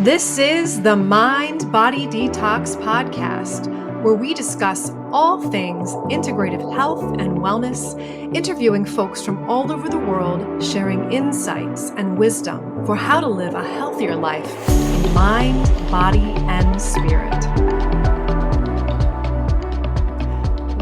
This is the Mind Body Detox Podcast, where we discuss all things integrative health and wellness, interviewing folks from all over the world, sharing insights and wisdom for how to live a healthier life in mind, body, and spirit.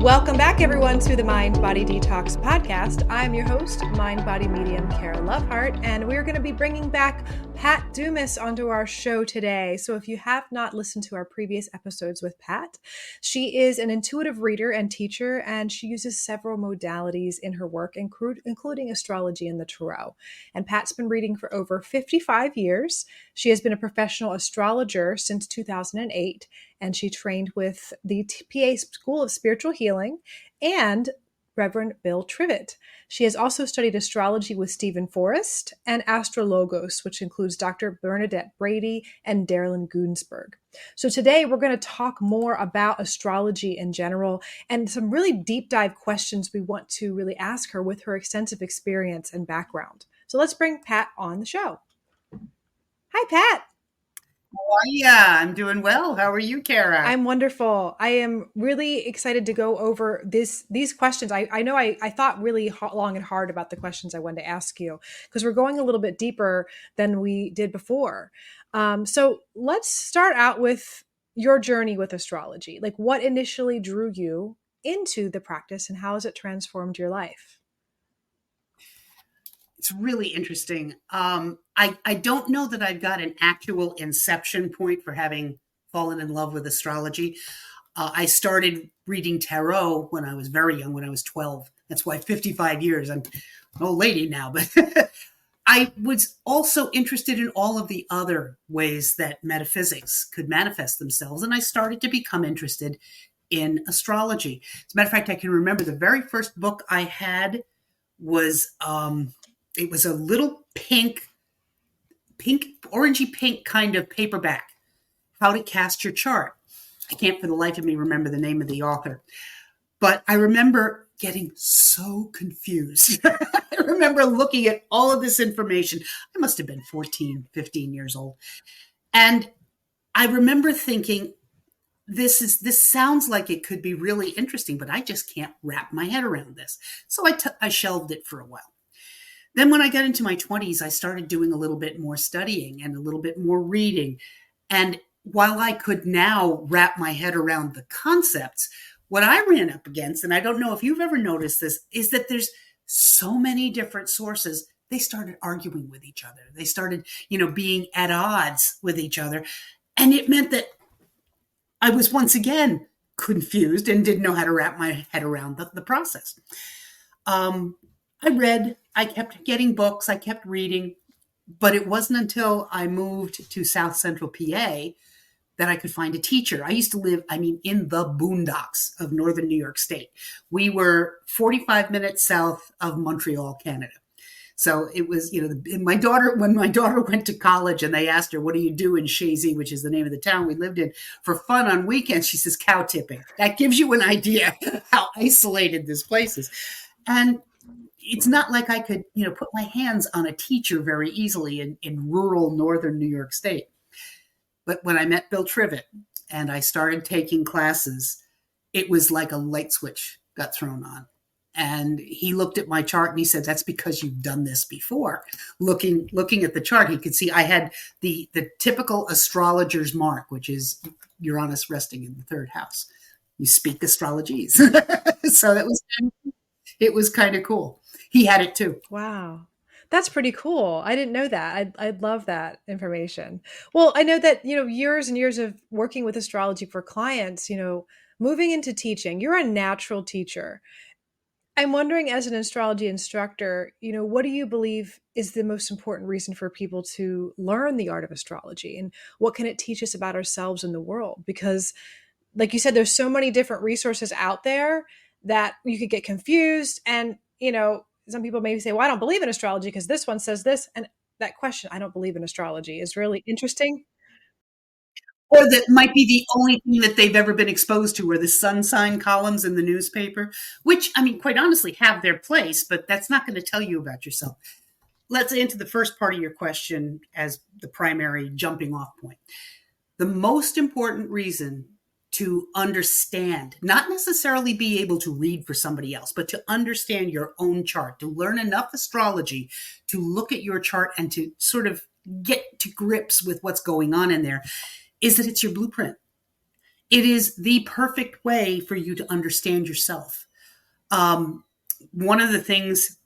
Welcome back, everyone, to the Mind Body Detox Podcast. I'm your host, Mind Body Medium Kara Lovehart, and we're going to be bringing back Pat Dumas onto our show today. So if you have not listened to our previous episodes with Pat, she is an intuitive reader and teacher, and she uses several modalities in her work, including astrology and the tarot. And Pat's been reading for over 55 years. She has been a professional astrologer since 2008, and she trained with the PA School of Spiritual Healing and Reverend Bill Trivett. She has also studied astrology with Stephen Forrest and Astrologos, which includes Dr. Bernadette Brady and Darylyn Gunsberg. So today we're going to talk more about astrology in general and some really deep dive questions we want to really ask her with her extensive experience and background. So let's bring Pat on the show. Hi, Pat. How are you? I'm doing well. How are you, Kara? I'm wonderful. I am really excited to go over these questions. I know I thought really long and hard about the questions I wanted to ask you because we're going a little bit deeper than we did before. So let's start out with your journey with astrology. Like, what initially drew you into the practice and how has it transformed your life? It's really interesting. I don't know that I've got an actual inception point for having fallen in love with astrology. I started reading tarot when I was very young, when I was 12. That's why 55 years. I'm an old lady now, but I was also interested in all of the other ways that metaphysics could manifest themselves. And I started to become interested in astrology. As a matter of fact, I can remember the very first book I had was, it was a little orangey pink kind of paperback, How to Cast Your Chart. I can't for the life of me remember the name of the author, but I remember getting so confused. I remember looking at all of this information. I must have been 14, 15 years old. And I remember thinking, this sounds like it could be really interesting, but I just can't wrap my head around this. So I shelved it for a while. Then when I got into my 20s, I started doing a little bit more studying and a little bit more reading. And while I could now wrap my head around the concepts, what I ran up against, and I don't know if you've ever noticed this, is that there's so many different sources. They started arguing with each other. They started, being at odds with each other. And it meant that I was once again confused and didn't know how to wrap my head around the process. I read, I kept getting books, I kept reading, but it wasn't until I moved to South Central PA that I could find a teacher. I used to live, in the boondocks of northern New York State. We were 45 minutes south of Montreal, Canada. So it was, when my daughter went to college and they asked her, what do you do in Chazy, which is the name of the town we lived in, for fun on weekends? She says, cow tipping. That gives you an idea how isolated this place is. And it's not like I could, put my hands on a teacher very easily in rural northern New York State. But when I met Bill Trivett and I started taking classes, it was like a light switch got thrown on. And he looked at my chart and he said, that's because you've done this before. Looking at the chart, he could see I had the typical astrologer's mark, which is Uranus resting in the third house. You speak astrologies. So it was kind of cool. He had it too. Wow. That's pretty cool. I didn't know that. I'd love that information. Well, I know that, years and years of working with astrology for clients, moving into teaching, you're a natural teacher. I'm wondering, as an astrology instructor, what do you believe is the most important reason for people to learn the art of astrology? And what can it teach us about ourselves and the world? Because like you said, there's so many different resources out there that you could get confused. And, some people maybe say, well, I don't believe in astrology because this one says this. And that question, I don't believe in astrology, is really interesting. Or that might be the only thing that they've ever been exposed to, are the sun sign columns in the newspaper, which, quite honestly, have their place, but that's not going to tell you about yourself. let's answer the first part of your question as the primary jumping off point. The most important reason to understand, not necessarily be able to read for somebody else, but to understand your own chart, to learn enough astrology to look at your chart and to sort of get to grips with what's going on in there, is that it's your blueprint. It is the perfect way for you to understand yourself. One of the things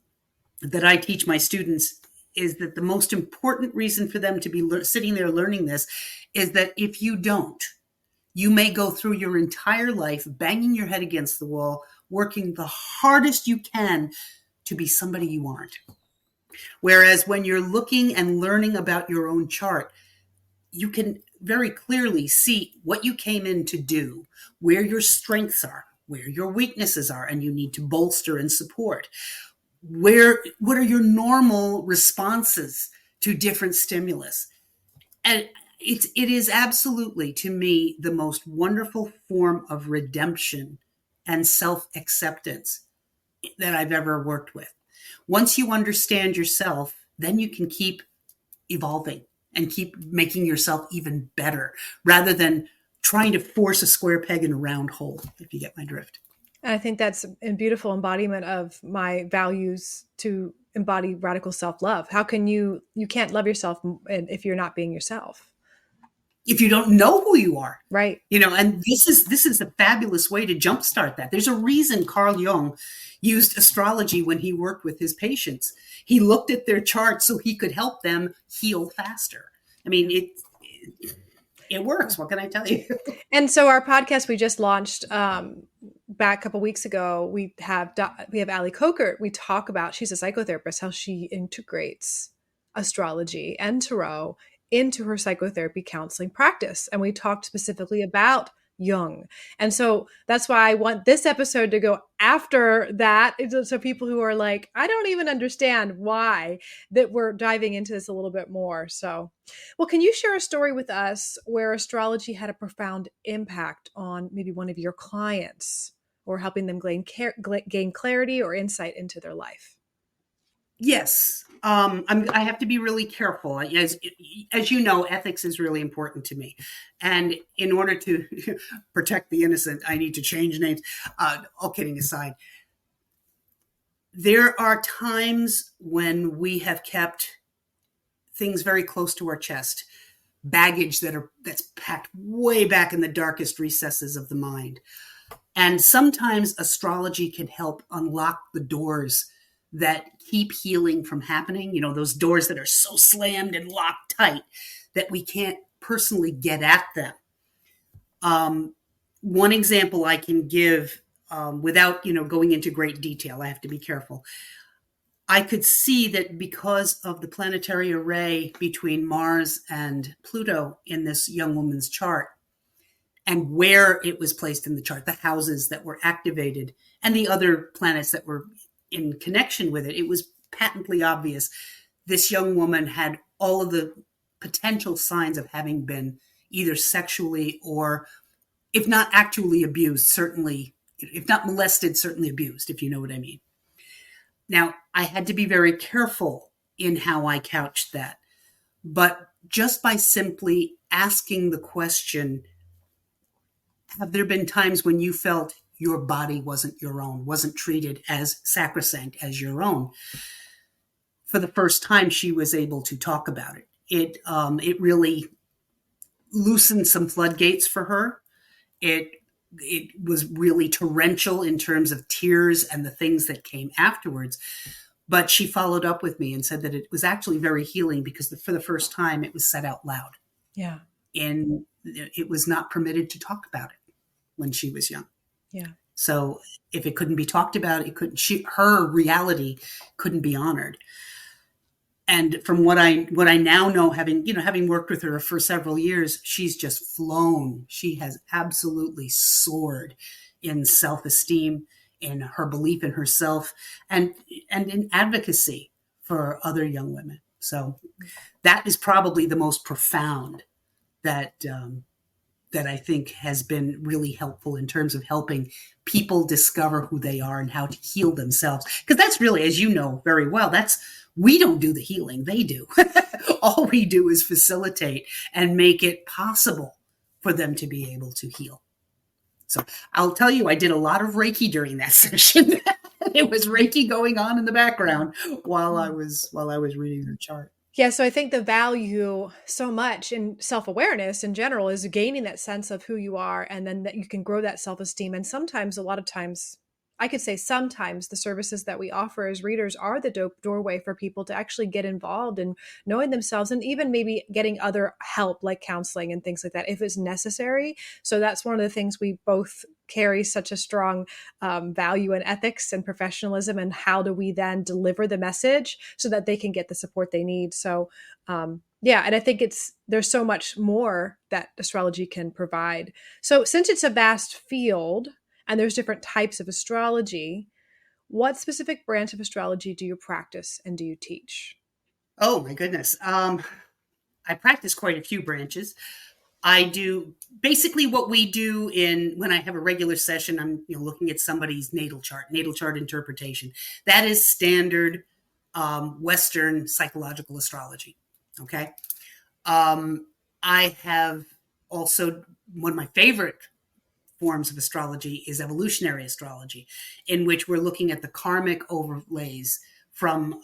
that I teach my students is that the most important reason for them to be sitting there learning this is that if you don't, you may go through your entire life banging your head against the wall, working the hardest you can to be somebody you aren't. Whereas when you're looking and learning about your own chart, you can very clearly see what you came in to do, where your strengths are, where your weaknesses are, and you need to bolster and support. What are your normal responses to different stimulus? And it is absolutely, to me, the most wonderful form of redemption and self-acceptance that I've ever worked with. Once you understand yourself, then you can keep evolving and keep making yourself even better, rather than trying to force a square peg in a round hole, if you get my drift. And I think that's a beautiful embodiment of my values to embody radical self-love. How can you can't love yourself if you're not being yourself. If you don't know who you are. Right. And this is a fabulous way to jumpstart that. There's a reason Carl Jung used astrology when he worked with his patients. He looked at their charts so he could help them heal faster. I mean, it works. What can I tell you? And so our podcast we just launched back a couple weeks ago. We have Ali Coker. We talk about, she's a psychotherapist, how she integrates astrology and tarot into her psychotherapy counseling practice. And we talked specifically about Jung. And so that's why I want this episode to go after that. So people who are like, I don't even understand why, that we're diving into this a little bit more. So, well, can you share a story with us where astrology had a profound impact on maybe one of your clients, or helping them gain clarity or insight into their life? Yes. I have to be really careful. As you know, ethics is really important to me. And in order to protect the innocent, I need to change names. All kidding aside, there are times when we have kept things very close to our chest, baggage that's packed way back in the darkest recesses of the mind. And sometimes astrology can help unlock the doors that keep healing from happening, those doors that are so slammed and locked tight that we can't personally get at them. One example I can give, without, going into great detail, I have to be careful. I could see that because of the planetary array between Mars and Pluto in this young woman's chart, and where it was placed in the chart, the houses that were activated and the other planets that were in connection with it, it was patently obvious this young woman had all of the potential signs of having been either sexually or, if not actually abused, certainly, if not molested, certainly abused, if you know what I mean. Now, I had to be very careful in how I couched that. But just by simply asking the question, have there been times when you felt your body wasn't your own, wasn't treated as sacrosanct as your own? For the first time, she was able to talk about it. It really loosened some floodgates for her. It was really torrential in terms of tears and the things that came afterwards. But she followed up with me and said that it was actually very healing because for the first time it was said out loud. Yeah. And it was not permitted to talk about it when she was young. Yeah. So if it couldn't be talked about, her reality couldn't be honored. And from what I now know, having worked with her for several years, she's just flown. She has absolutely soared in self-esteem, in her belief in herself, and in advocacy for other young women. So that is probably the most profound that that I think has been really helpful in terms of helping people discover who they are and how to heal themselves. Because that's really, as you know very well, we don't do the healing, they do. All we do is facilitate and make it possible for them to be able to heal. So I'll tell you, I did a lot of Reiki during that session. It was Reiki going on in the background while I was reading the chart. Yeah, so I think the value so much in self-awareness in general is gaining that sense of who you are, and then that you can grow that self-esteem. And sometimes, a lot of times, I could say sometimes the services that we offer as readers are the doorway for people to actually get involved in knowing themselves, and even maybe getting other help like counseling and things like that if it's necessary. So that's one of the things we both carry such a strong value in ethics and professionalism, and how do we then deliver the message so that they can get the support they need. So yeah, and I think there's so much more that astrology can provide. So since it's a vast field and there's different types of astrology, what specific branch of astrology do you practice and do you teach? Oh my goodness. I practice quite a few branches. I do basically what we do when I have a regular session. I'm looking at somebody's natal chart interpretation. That is standard Western psychological astrology. Okay. I have also, one of my favorite forms of astrology is evolutionary astrology, in which we're looking at the karmic overlays from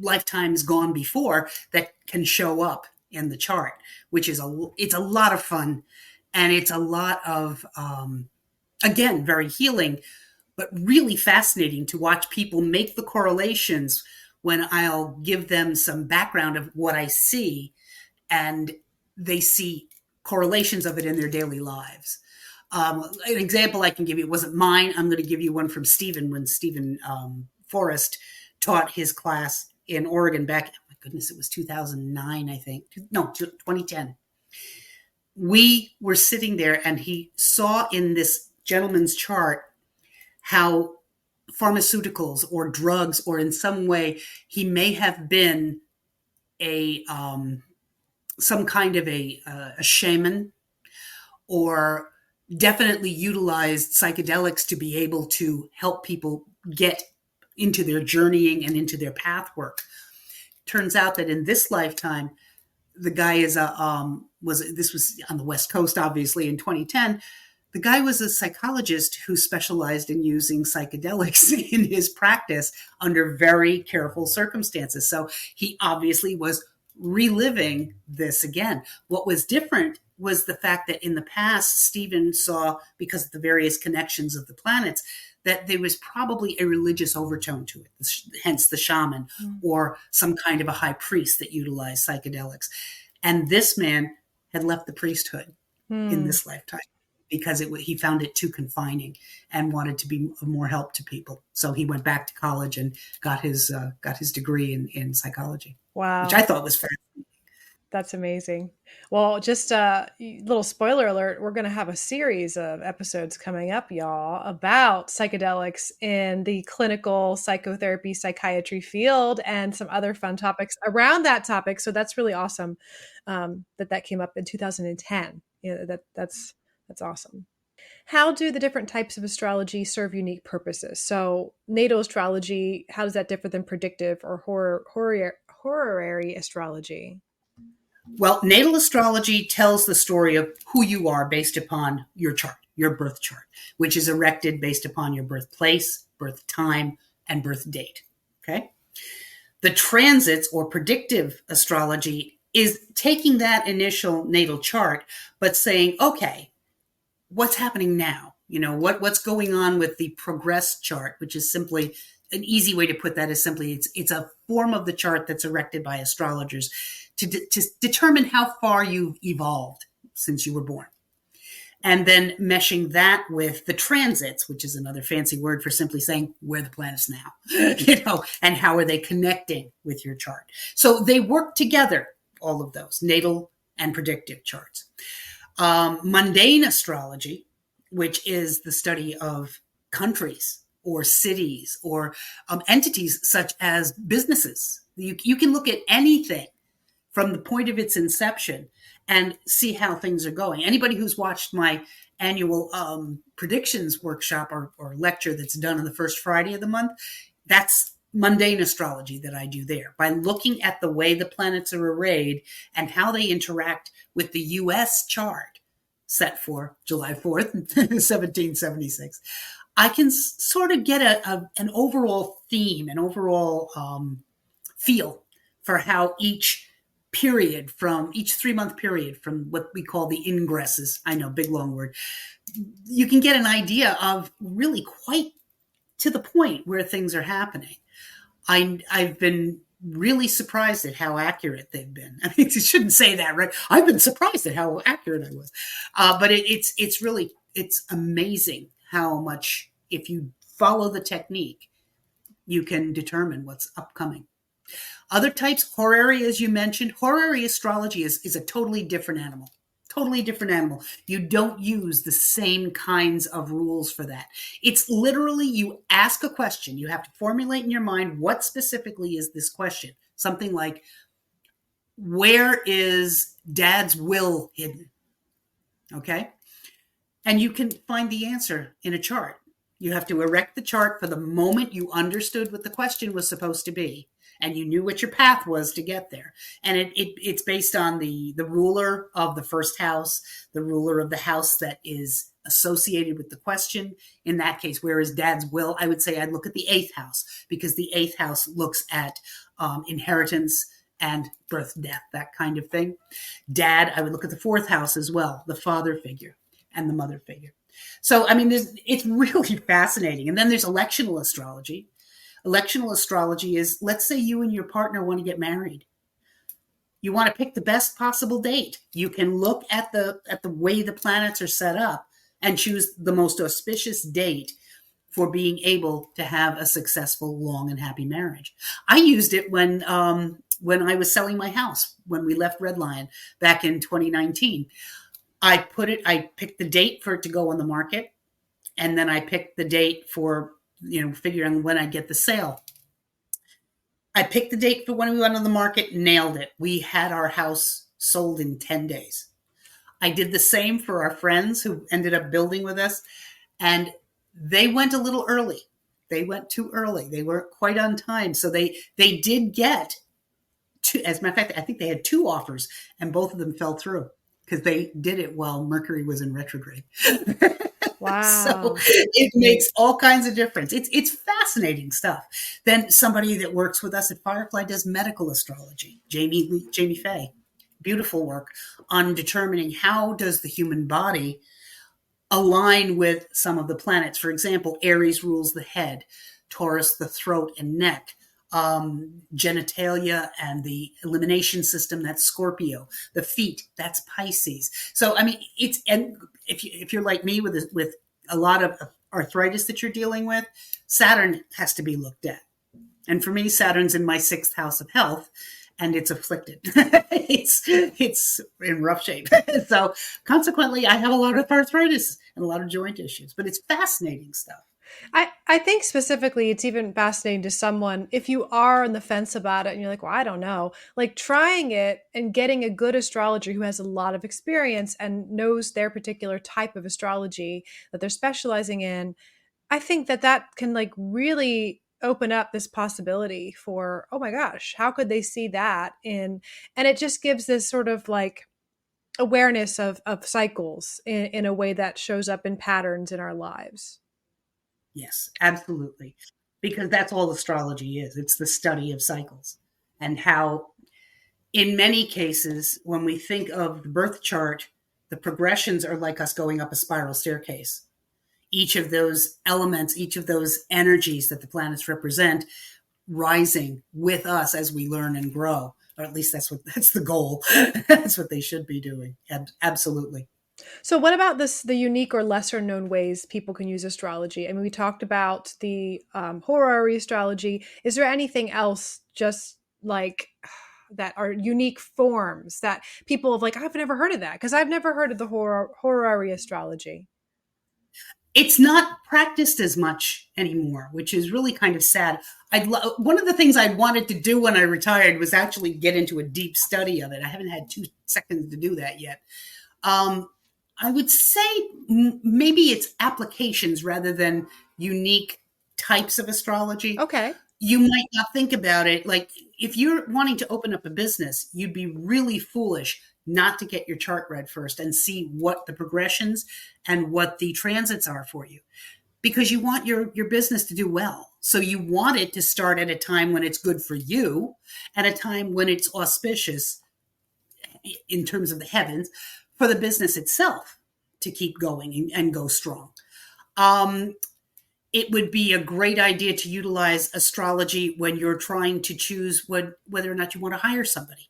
lifetimes gone before that can show up in the chart, which is it's a lot of fun, and it's a lot of again, very healing, but really fascinating to watch people make the correlations when I'll give them some background of what I see, and they see correlations of it in their daily lives. An example I can give you wasn't mine. I'm going to give you one from Stephen, when Stephen Forrest taught his class in Oregon back, oh my goodness, it was 2009, I think. No, 2010. We were sitting there, and he saw in this gentleman's chart how pharmaceuticals or drugs, or in some way he may have been some kind of a shaman, or definitely utilized psychedelics to be able to help people get into their journeying and into their path work. Turns out that in this lifetime, the guy this was on the West Coast, obviously, in 2010. The guy was a psychologist who specialized in using psychedelics in his practice under very careful circumstances. So he obviously was reliving this again. What was different was the fact that in the past, Stephen saw, because of the various connections of the planets, that there was probably a religious overtone to it, hence the shaman, or some kind of a high priest that utilized psychedelics. And this man had left the priesthood in this lifetime because he found it too confining and wanted to be of more help to people. So he went back to college and got his degree in psychology. Wow. Which I thought was fascinating. That's amazing. Well, just a little spoiler alert, we're going to have a series of episodes coming up, y'all, about psychedelics in the clinical psychotherapy, psychiatry field, and some other fun topics around that topic. So that's really awesome that came up in 2010. That's awesome. How do the different types of astrology serve unique purposes? So natal astrology, how does that differ than predictive or horary astrology? Well, natal astrology tells the story of who you are based upon your chart, your birth chart, which is erected based upon your birthplace, birth time, and birth date. Okay. The transits or predictive astrology is taking that initial natal chart, but saying, okay, what's happening now? What's going on with the progress chart, which is simply an easy way to put that is simply it's a form of the chart that's erected by astrologers to determine how far you've evolved since you were born. And then meshing that with the transits, which is another fancy word for simply saying where the planets now, and how are they connecting with your chart. So they work together, all of those, natal and predictive charts. Mundane astrology, which is the study of countries or cities or entities such as businesses. You can look at anything from the point of its inception and see how things are going. Anybody who's watched my annual predictions workshop or lecture that's done on the first Friday of the month, that's mundane astrology that I do there by looking at the way the planets are arrayed and how they interact with the US chart set for July 4th, 1776. I can sort of get an overall theme, an overall feel for how each period from each 3-month period from what we call the ingresses. I know, big long word. You can get an idea of really quite to the point where things are happening. I've been really surprised at how accurate they've been. I mean, you shouldn't say that, right? I've been surprised at how accurate I was. But it's amazing how much, if you follow the technique, you can determine what's upcoming. Other types, horary, as you mentioned, horary astrology is a totally different animal. Totally different animal. You don't use the same kinds of rules for that. It's literally, you ask a question. You have to formulate in your mind, what specifically is this question? Something like, where is Dad's will hidden? Okay? And you can find the answer in a chart. You have to erect the chart for the moment you understood what the question was supposed to be, and you knew what your path was to get there. And it's based on the ruler of the first house, the ruler of the house that is associated with the question. In that case, where is Dad's will? I would say I'd look at the 8th house, because the 8th house looks at inheritance and birth, death, that kind of thing. Dad, I would look at the 4th house as well, the father figure and the mother figure. So, I mean, it's really fascinating. And then there's electional astrology. Electional astrology is, let's say you and your partner want to get married. You want to pick the best possible date. You can look at the way the planets are set up and choose the most auspicious date for being able to have a successful, long, and happy marriage. I used it when I was selling my house, when we left Red Lion back in 2019. I picked the date for it to go on the market, and then I picked the date for, figuring when I'd get the sale. I picked the date for when we went on the market, nailed it. We had our house sold in 10 days. I did the same for our friends who ended up building with us, and they went a little early. They went too early. They weren't quite on time. So they did get two, as a matter of fact, I think they had 2 offers, and both of them fell through because they did it while Mercury was in retrograde. Wow. So it makes all kinds of difference. It's fascinating stuff. Then somebody that works with us at Firefly does medical astrology, Jamie Fay. Beautiful work on determining how does the human body align with some of the planets. For example, Aries rules the head, Taurus the throat and neck, genitalia and the elimination system, that's Scorpio. The feet, that's Pisces. So, I mean, and if you're like me with a lot of arthritis that you're dealing with, Saturn has to be looked at. And for me, Saturn's in my 6th house of health, and it's afflicted. it's in rough shape. So consequently, I have a lot of arthritis and a lot of joint issues, but it's fascinating stuff. I think specifically it's even fascinating to someone, if you are on the fence about it and you're like, well, I don't know, like trying it and getting a good astrologer who has a lot of experience and knows their particular type of astrology that they're specializing in. I think that can like really open up this possibility for, oh my gosh, how could they see that in, and it just gives this sort of like awareness of cycles in a way that shows up in patterns in our lives. Yes, absolutely. Because that's all astrology is. It's the study of cycles, and how, in many cases, when we think of the birth chart, the progressions are like us going up a spiral staircase. Each of those elements, each of those energies that the planets represent, rising with us as we learn and grow. Or at least that's the goal. That's what they should be doing. Absolutely. So what about the unique or lesser known ways people can use astrology? I mean, we talked about the horary astrology. Is there anything else just like that are unique forms that people have like, I've never heard of that, because I've never heard of the horary astrology. It's not practiced as much anymore, which is really kind of sad. One of the things I wanted to do when I retired was actually get into a deep study of it. I haven't had 2 seconds to do that yet. I would say maybe it's applications rather than unique types of astrology. Okay. You might not think about it. Like if you're wanting to open up a business, you'd be really foolish not to get your chart read first and see what the progressions and what the transits are for you, because you want your business to do well. So you want it to start at a time when it's good for you, at a time when it's auspicious in terms of the heavens for the business itself to keep going and go strong. It would be a great idea to utilize astrology when you're trying to choose whether or not you want to hire somebody.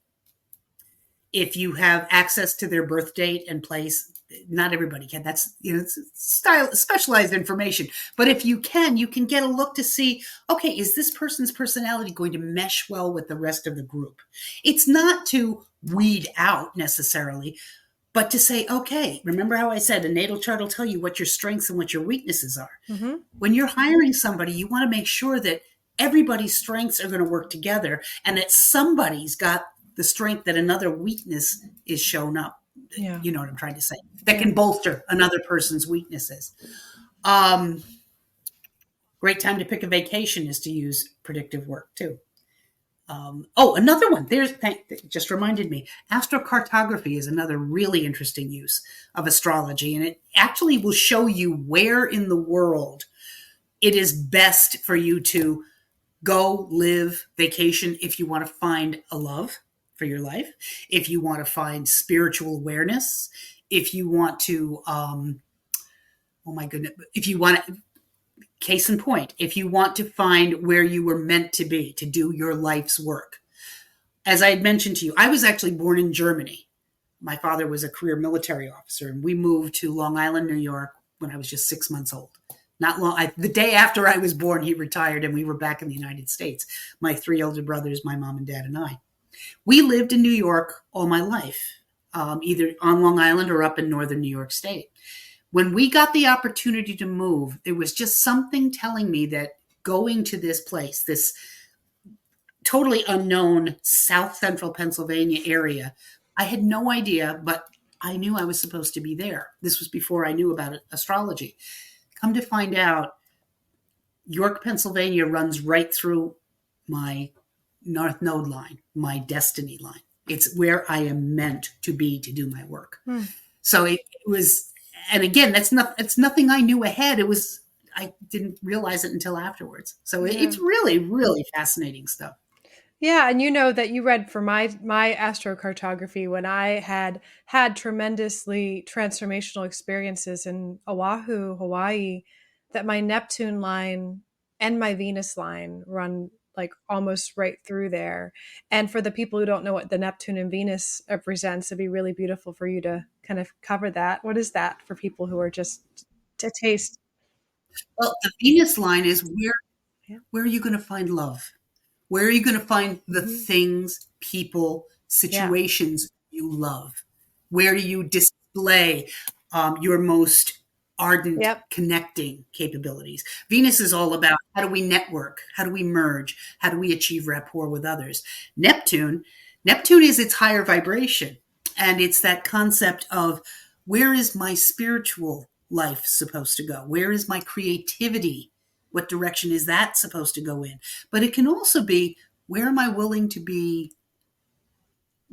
If you have access to their birth date and place, not everybody can. That's, it's specialized information. But if you can get a look to see, okay, is this person's personality going to mesh well with the rest of the group? It's not to weed out necessarily, but to say, okay, remember how I said a natal chart will tell you what your strengths and what your weaknesses are. Mm-hmm. When you're hiring somebody, you want to make sure that everybody's strengths are going to work together and that somebody's got the strength that another weakness is shown up. Yeah. You know what I'm trying to say? That can bolster another person's weaknesses. Great time to pick a vacation is to use predictive work too. Another one. Just reminded me. Astrocartography is another really interesting use of astrology, and it actually will show you where in the world it is best for you to go, live, vacation if you want to find a love for your life, if you want to find spiritual awareness, if you want to, if you want to, case in point, if you want to find where you were meant to be, to do your life's work. As I had mentioned to you, I was actually born in Germany. My father was a career military officer, and we moved to Long Island, New York when I was just 6 months old. The day after I was born, he retired, and we were back in the United States. My 3 older brothers, my mom and dad, and I. We lived in New York all my life, either on Long Island or up in northern New York State. When we got the opportunity to move, there was just something telling me that going to this place, this totally unknown South Central Pennsylvania area, I had no idea, but I knew I was supposed to be there. This was before I knew about astrology. Come to find out, York, Pennsylvania runs right through my North Node line, my destiny line. It's where I am meant to be to do my work. So it was... And again, it's nothing I knew ahead. I didn't realize it until afterwards. So it's really, really fascinating stuff. Yeah. And you know that you read for my astrocartography when I had tremendously transformational experiences in Oahu, Hawaii, that my Neptune line and my Venus line run like almost right through there. And for the people who don't know what the Neptune and Venus represents, it'd be really beautiful for you to kind of cover that. What is that for people who are just to taste? Well, the Venus line is where are you going to find love? Where are you going to find the things, people, situations you love? Where do you display your most ardent connecting capabilities? Venus is all about how do we network? How do we merge? How do we achieve rapport with others? Neptune is its higher vibration. And it's that concept of where is my spiritual life supposed to go? Where is my creativity? What direction is that supposed to go in? But it can also be, where am I willing to be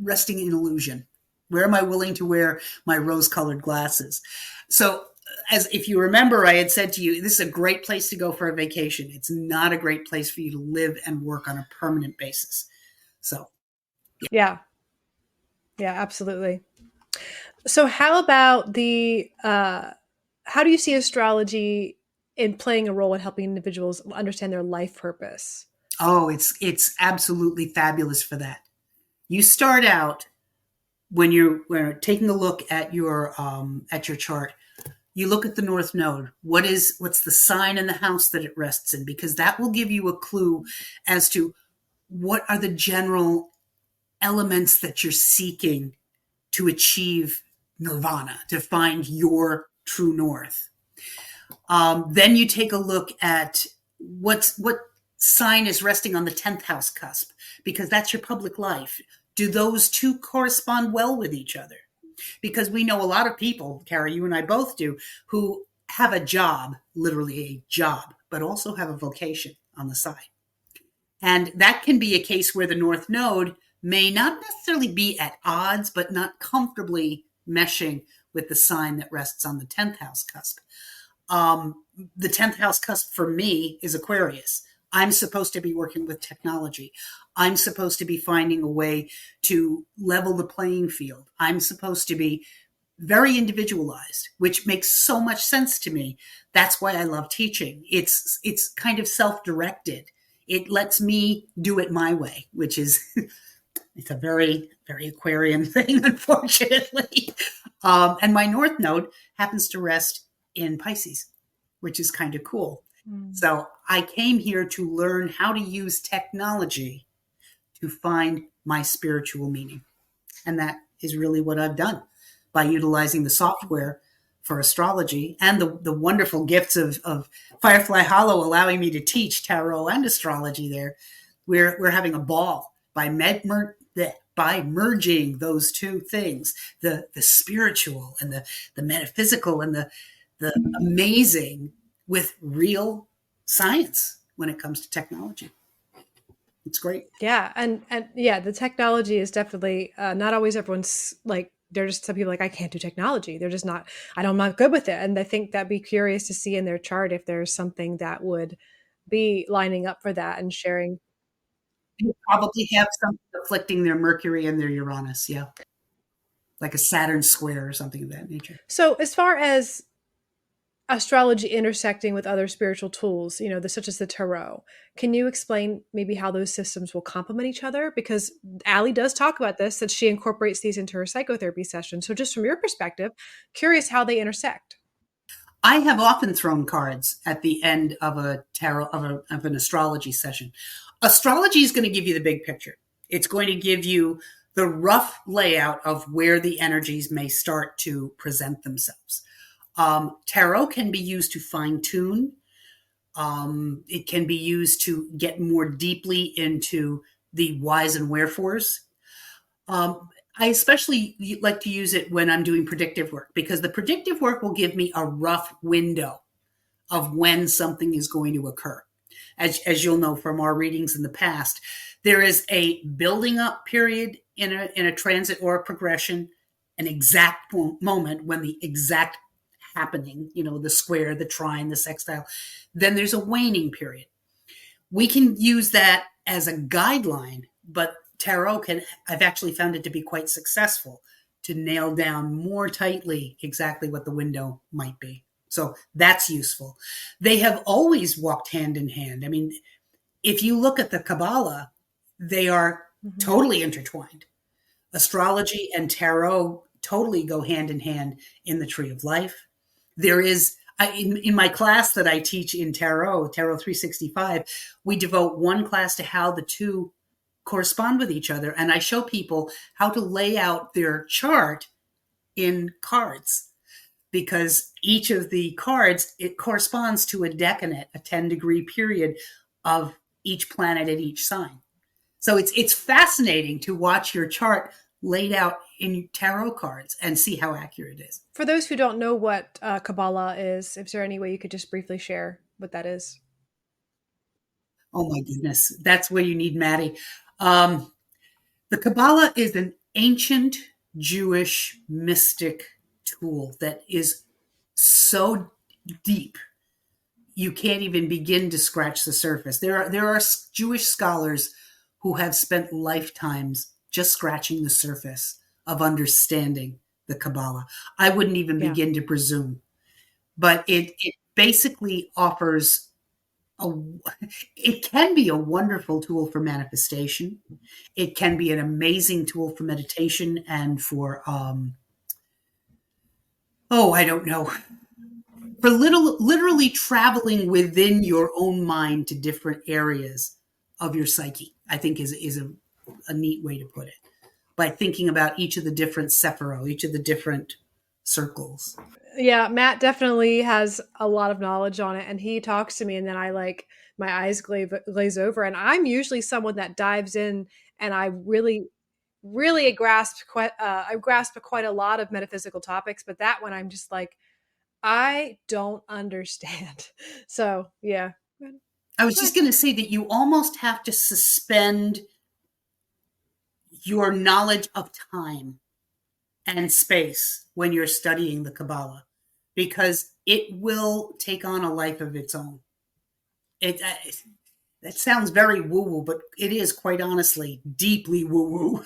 resting in illusion? Where am I willing to wear my rose-colored glasses? So as if you remember, I had said to you, this is a great place to go for a vacation. It's not a great place for you to live and work on a permanent basis. So, yeah, absolutely. So how about how do you see astrology in playing a role in helping individuals understand their life purpose? Oh, it's absolutely fabulous for that. You start out when you're taking a look at your chart. You look at the North Node. What's the sign in the house that it rests in? Because that will give you a clue as to what are the general elements that you're seeking to achieve nirvana, to find your true north. Then you take a look at what sign is resting on the 10th house cusp, because that's your public life. Do those two correspond well with each other? Because we know a lot of people, Kara, you and I both do, who have a job, literally a job, but also have a vocation on the side. And that can be a case where the North Node may not necessarily be at odds, but not comfortably meshing with the sign that rests on the 10th house cusp. The 10th house cusp for me is Aquarius. I'm supposed to be working with technology. I'm supposed to be finding a way to level the playing field. I'm supposed to be very individualized, which makes so much sense to me. That's why I love teaching. It's kind of self-directed. It lets me do it my way, which is it's a very, very Aquarian thing, unfortunately. And my North Node happens to rest in Pisces, which is kind of cool. So I came here to learn how to use technology to find my spiritual meaning. And that is really what I've done by utilizing the software for astrology and the wonderful gifts of Firefly Hollow allowing me to teach tarot and astrology there. We're having a ball by merging those two things, the spiritual and the metaphysical and the amazing with real science when it comes to technology. It's great. Yeah. And yeah, the technology is definitely not always everyone's like, there's just some people like, I can't do technology. They're just not, I'm not good with it. And I think that'd be curious to see in their chart if there's something that would be lining up for that and sharing. You probably have something afflicting their Mercury and their Uranus. Yeah. Like a Saturn square or something of that nature. So as far as astrology intersecting with other spiritual tools, such as the tarot, can you explain maybe how those systems will complement each other? Because Allie does talk about this, that she incorporates these into her psychotherapy sessions. So just from your perspective, curious how they intersect. I have often thrown cards at the end of a tarot of an astrology session. Astrology is going to give you the big picture. It's going to give you the rough layout of where the energies may start to present themselves. Tarot can be used to fine tune. It can be used to get more deeply into the whys and wherefores. I especially like to use it when I'm doing predictive work, because the predictive work will give me a rough window of when something is going to occur. As you'll know from our readings in the past, there is a building up period in a transit or a progression, an exact moment when the exact happening, the square, the trine, the sextile. Then there's a waning period. We can use that as a guideline, but tarot I've actually found it to be quite successful to nail down more tightly exactly what the window might be. So that's useful. They have always walked hand in hand. I mean, if you look at the Kabbalah, they are totally intertwined. Astrology and tarot totally go hand in hand in the Tree of Life. There is, in my class that I teach in Tarot 365, we devote one class to how the two correspond with each other. And I show people how to lay out their chart in cards, because each of the cards, it corresponds to a decanate, a 10-degree period of each planet at each sign. So it's fascinating to watch your chart laid out in tarot cards and see how accurate it is. For those who don't know what Kabbalah is there any way you could just briefly share what that is? Oh my goodness. That's where you need Maddie. The Kabbalah is an ancient Jewish mystic tool that is so deep you can't even begin to scratch the surface. There are Jewish scholars who have spent lifetimes just scratching the surface of understanding the Kabbalah. I wouldn't even begin to presume. But it basically offers it can be a wonderful tool for manifestation. It can be an amazing tool for meditation and for, I don't know, for literally traveling within your own mind to different areas of your psyche, I think is a neat way to put it, by thinking about each of the different sephiro, each of the different circles. Yeah, Matt definitely has a lot of knowledge on it, and he talks to me, and then I like my eyes glaze over. And I'm usually someone that dives in, and I really I grasp quite a lot of metaphysical topics, but that one I'm just like, I don't understand. So yeah. I was just But going to say that you almost have to suspend your knowledge of time and space when you're studying the Kabbalah, because it will take on a life of its own. It that sounds very woo woo, but it is quite honestly deeply woo woo,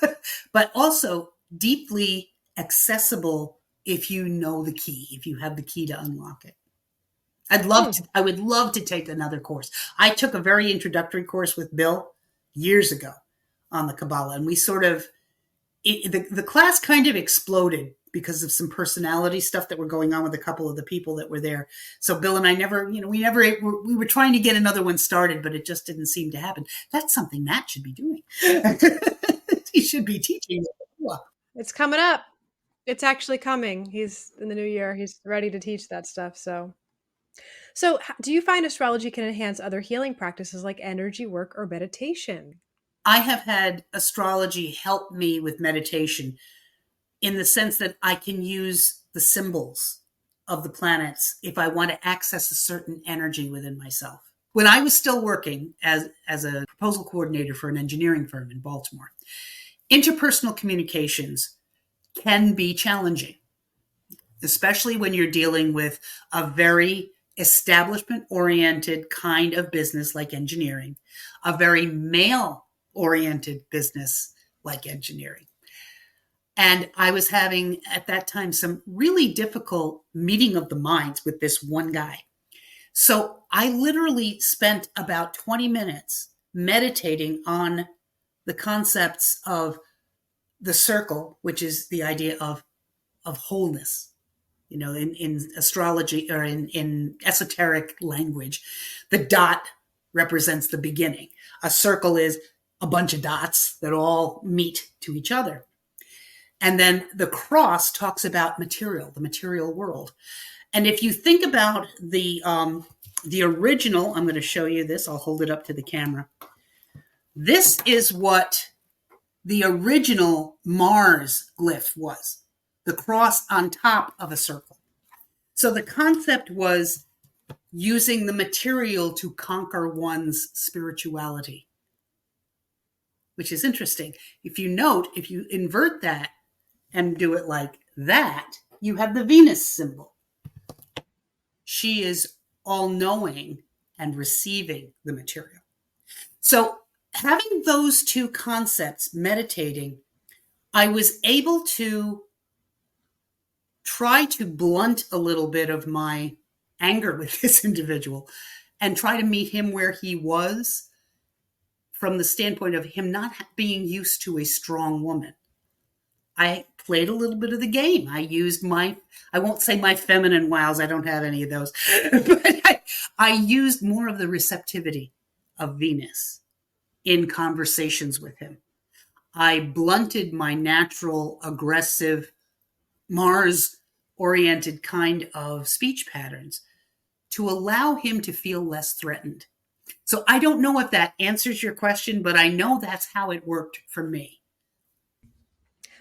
but also deeply accessible if you know the key, if you have the key to unlock it. I would love to take another course. I took a very introductory course with Bill years ago on the Kabbalah, and we sort of, the class kind of exploded because of some personality stuff that were going on with a couple of the people that were there. So Bill and I never, we were trying to get another one started, but it just didn't seem to happen. That's something Matt should be doing. He should be teaching. it's coming up. It's actually coming. He's in the new year. He's ready to teach that stuff. So, do you find astrology can enhance other healing practices like energy work or meditation? I have had astrology help me with meditation in the sense that I can use the symbols of the planets if I want to access a certain energy within myself. When I was still working as a proposal coordinator for an engineering firm in Baltimore, interpersonal communications can be challenging, especially when you're dealing with a very establishment oriented kind of business like engineering, a very male oriented business like engineering. And I was having at that time some really difficult meeting of the minds with this one guy. So I literally spent about 20 minutes meditating on the concepts of the circle, which is the idea of wholeness. In astrology or in esoteric language, the dot represents the beginning. A circle is a bunch of dots that all meet to each other. And then the cross talks about the material world. And if you think about the original, I'm going to show you this. I'll hold it up to the camera. This is what the original Mars glyph was, the cross on top of a circle. So the concept was using the material to conquer one's spirituality, which is interesting. If you invert that and do it like that, you have the Venus symbol. She is all-knowing and receiving the material. So having those two concepts, meditating, I was able to try to blunt a little bit of my anger with this individual and try to meet him where he was from the standpoint of him not being used to a strong woman. I played a little bit of the game. I used I won't say my feminine wiles, I don't have any of those, but I used more of the receptivity of Venus in conversations with him. I blunted my natural, aggressive, Mars-oriented kind of speech patterns to allow him to feel less threatened. So I don't know if that answers your question, but I know that's how it worked for me.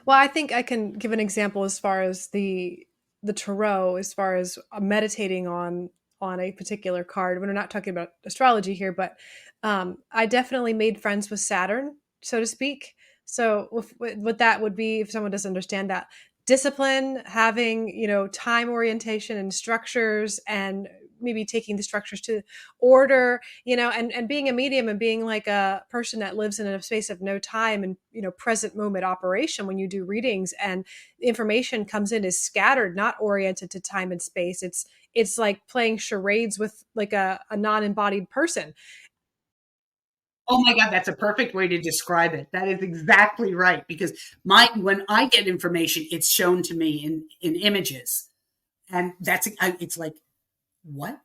Well, I think I can give an example as far as the tarot, as far as meditating on a particular card. We're not talking about astrology here, but I definitely made friends with Saturn, so to speak. So what that would be, if someone doesn't understand that, discipline, having time orientation and structures, and maybe taking the structures to order, and being a medium and being like a person that lives in a space of no time and present moment operation. When you do readings and information comes in is scattered, not oriented to time and space, it's like playing charades with like a non-embodied person. Oh my God, that's a perfect way to describe it. That is exactly right. Because when I get information, it's shown to me in images, and it's like, what?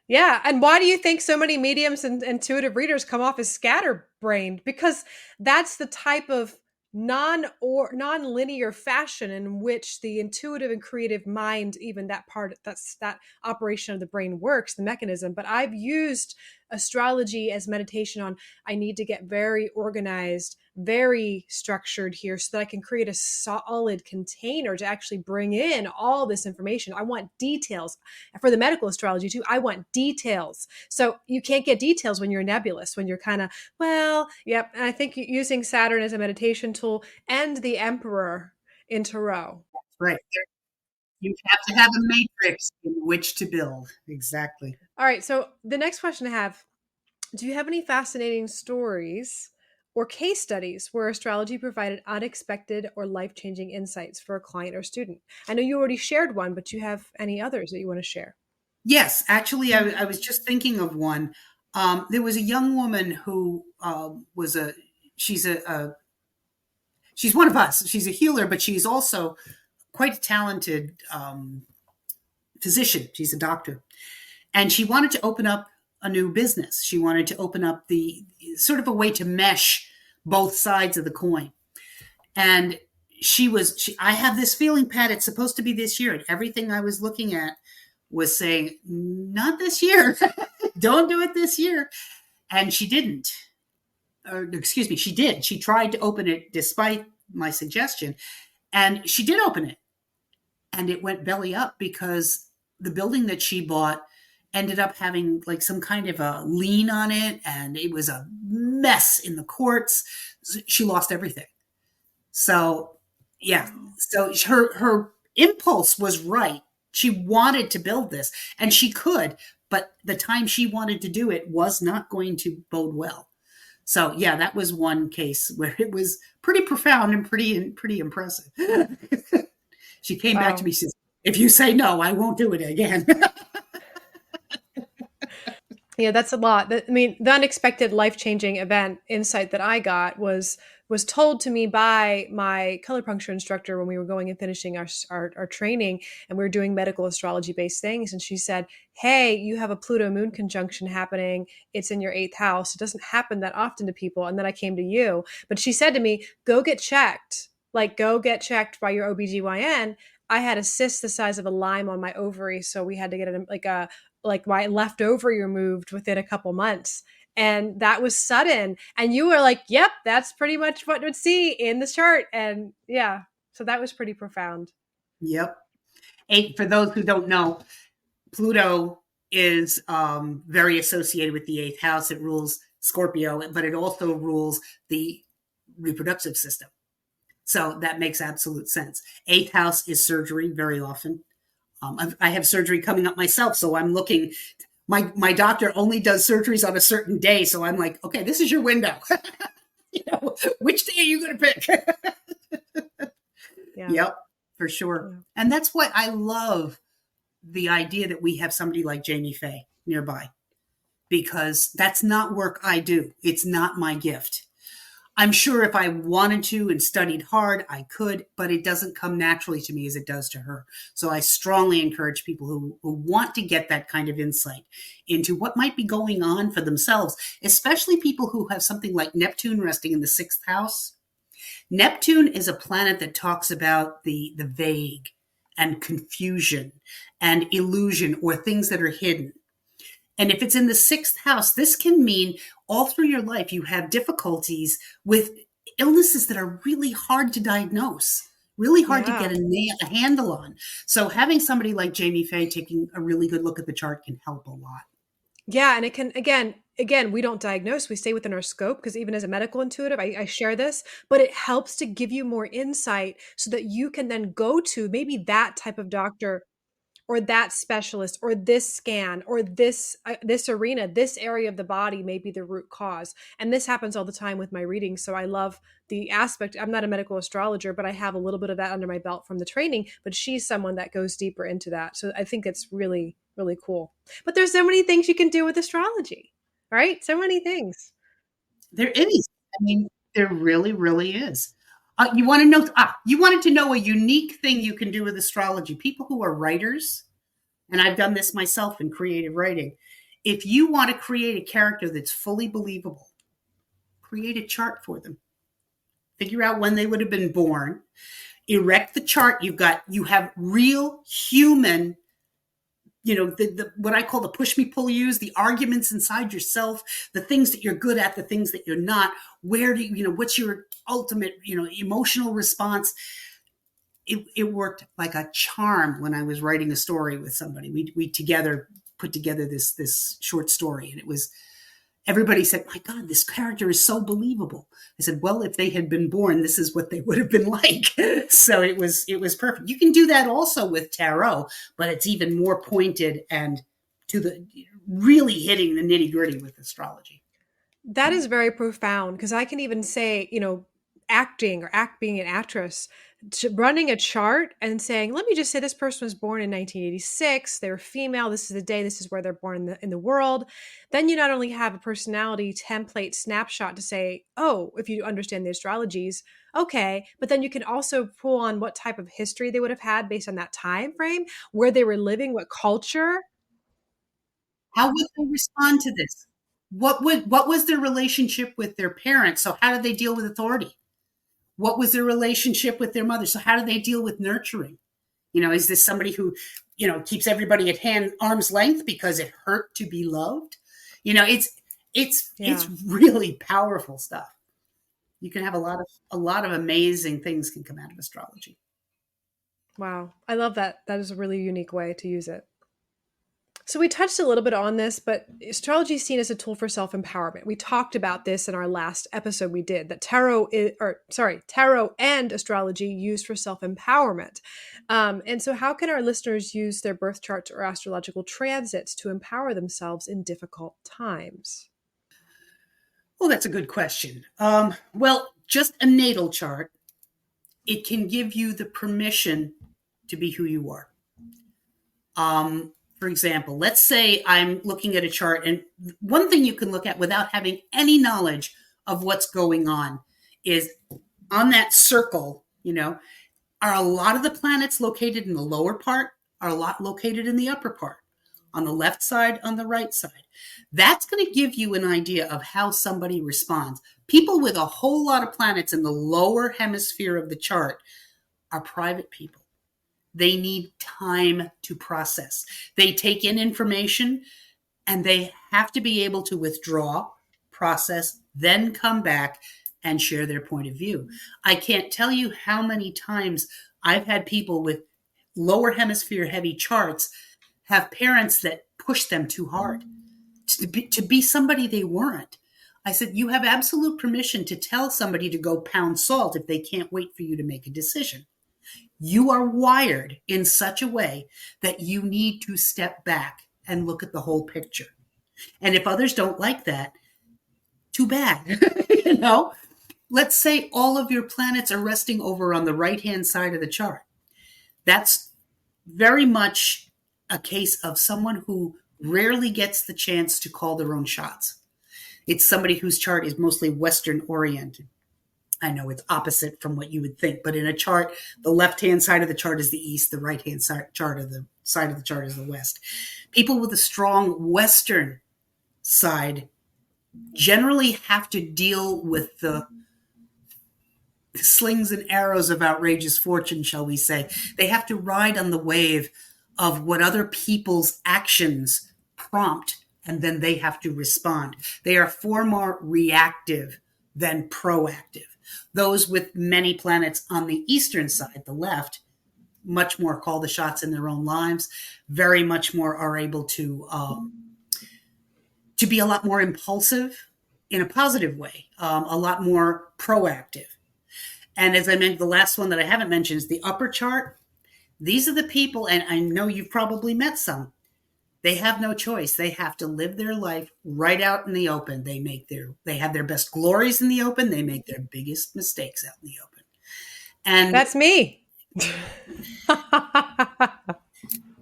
Yeah. And why do you think so many mediums and intuitive readers come off as scatterbrained? Because that's the type of non-linear fashion in which the intuitive and creative mind, even that part, that's that operation of the brain works, the mechanism. But I've used astrology as meditation on, I need to get very organized, very structured here so that I can create a solid container to actually bring in all this information. I want details. For the medical astrology too, I want details. So you can't get details when you're nebulous, when you're kind of, well, yep. And I think using Saturn as a meditation tool and the Emperor in Tarot. Right. You have to have a matrix in which to build. Exactly. All right. So the next question I have, do you have any fascinating stories or case studies where astrology provided unexpected or life-changing insights for a client or student? I know you already shared one, but do you have any others that you want to share? Yes, actually, I was just thinking of one. There was a young woman who she's she's one of us. She's a healer, but she's also quite a talented physician. She's a doctor. And she wanted to open up a new business. She wanted to open up the sort of a way to mesh both sides of the coin. And I have this feeling, Pat, it's supposed to be this year. And everything I was looking at was saying, not this year. Don't do it this year. And she didn't. Or, excuse me, she did. She tried to open it despite my suggestion. And she did open it. And it went belly up because the building that she bought ended up having like some kind of a lien on it. And it was a mess in the courts. She lost everything. So, yeah. So her impulse was right. She wanted to build this, and she could, but the time she wanted to do it was not going to bode well. So, yeah, that was one case where it was pretty profound and pretty impressive. She came back to me, she says, if you say no, I won't do it again. Yeah, that's a lot. I mean, the unexpected life-changing event insight that I got was told to me by my color puncture instructor when we were going and finishing our training, and we were doing medical astrology based things. And she said, hey, you have a Pluto moon conjunction happening. It's in your 8th house. It doesn't happen that often to people. And then I came to you. But she said to me, go get checked. Like, go get checked by your OBGYN. I had a cyst the size of a lime on my ovary. So we had to get like my left ovary removed within a couple months. And that was sudden. And you were like, yep, that's pretty much what we'd see in the chart. And yeah, so that was pretty profound. Yep. For those who don't know, Pluto is very associated with the 8th house. It rules Scorpio, but it also rules the reproductive system. So that makes absolute sense. 8th house is surgery very often. I have surgery coming up myself, so I'm looking. My doctor only does surgeries on a certain day, so I'm like, okay, this is your window. Which day are you going to pick? Yeah. Yep, for sure. Yeah. And that's why I love the idea that we have somebody like Jamie Faye nearby, because that's not work I do. It's not my gift. I'm sure if I wanted to and studied hard, I could, but it doesn't come naturally to me as it does to her. So I strongly encourage people who want to get that kind of insight into what might be going on for themselves, especially people who have something like Neptune resting in the 6th house. Neptune is a planet that talks about the vague and confusion and illusion, or things that are hidden. And if it's in the 6th house, this can mean all through your life you have difficulties with illnesses that are really hard to diagnose, really hard to get a handle on. So having somebody like Jamie Faye taking a really good look at the chart can help a lot. Yeah, and it can, again, we don't diagnose, we stay within our scope, because even as a medical intuitive, I share this, but it helps to give you more insight so that you can then go to maybe that type of doctor or that specialist or this scan or this arena, this area of the body may be the root cause. And this happens all the time with my readings. So I love the aspect. I'm not a medical astrologer, but I have a little bit of that under my belt from the training, but she's someone that goes deeper into that. So I think it's really, really cool. But there's so many things you can do with astrology, right? So many things. There is. I mean, there really, really is. You want to know? You wanted to know a unique thing you can do with astrology. People who are writers, and I've done this myself in creative writing. If you want to create a character that's fully believable, create a chart for them. figure out when they would have been born, erect the chart. You have real human, the what I call the push me pull use, the arguments inside yourself, the things that you're good at, the things that you're not. Where do what's your ultimate emotional response? It worked like a charm when I was writing a story with somebody. We together put together this short story, and it was, everybody said, "My God, this character is so believable." I said, "Well, if they had been born, this is what they would have been like." So it was perfect. You can do that also with tarot, but it's even more pointed and to the really hitting the nitty gritty with astrology. That is very profound, because I can even say, acting or being an actress, running a chart and saying, let me just say this person was born in 1986. They were female. This is the day. This is where they're born in the world. Then you not only have a personality template snapshot to say, oh, if you understand the astrologies, okay, but then you can also pull on what type of history they would have had based on that time frame, where they were living, what culture. How would they respond to this? What was their relationship with their parents? So how did they deal with authority? What was their relationship with their mother? So how do they deal with nurturing? Is this somebody who, keeps everybody at arm's length because it hurt to be loved? It's really powerful stuff. You can have a lot of amazing things can come out of astrology. Wow. I love that. That is a really unique way to use it. So we touched a little bit on this, but astrology is seen as a tool for self-empowerment. We talked about this in our last episode we did, that tarot and astrology used for self-empowerment. And so how can our listeners use their birth charts or astrological transits to empower themselves in difficult times? Well, that's a good question. Well, just a natal chart, it can give you the permission to be who you are. For example, let's say I'm looking at a chart, and one thing you can look at without having any knowledge of what's going on is on that circle, are a lot of the planets located in the lower part, are a lot located in the upper part, on the left side, on the right side. That's going to give you an idea of how somebody responds. People with a whole lot of planets in the lower hemisphere of the chart are private people. They need time to process. They take in information and they have to be able to withdraw, process, then come back and share their point of view. I can't tell you how many times I've had people with lower hemisphere heavy charts have parents that push them too hard to be somebody they weren't. I said, you have absolute permission to tell somebody to go pound salt if they can't wait for you to make a decision. You are wired in such a way that you need to step back and look at the whole picture. And if others don't like that, too bad. Let's say all of your planets are resting over on the right-hand side of the chart. That's very much a case of someone who rarely gets the chance to call their own shots. It's somebody whose chart is mostly Western oriented. I know it's opposite from what you would think, but in a chart, the left-hand side of the chart is the east, the right-hand side of the chart is the west. People with a strong Western side generally have to deal with the slings and arrows of outrageous fortune, shall we say. They have to ride on the wave of what other people's actions prompt, and then they have to respond. They are far more reactive than proactive. Those with many planets on the eastern side, the left, much more call the shots in their own lives, very much more are able to be a lot more impulsive in a positive way, a lot more proactive. And as I mentioned, the last one that I haven't mentioned is the upper chart. These are the people, and I know you've probably met some. They have no choice. They have to live their life right out in the open. They have their best glories in the open. They make their biggest mistakes out in the open. And that's me.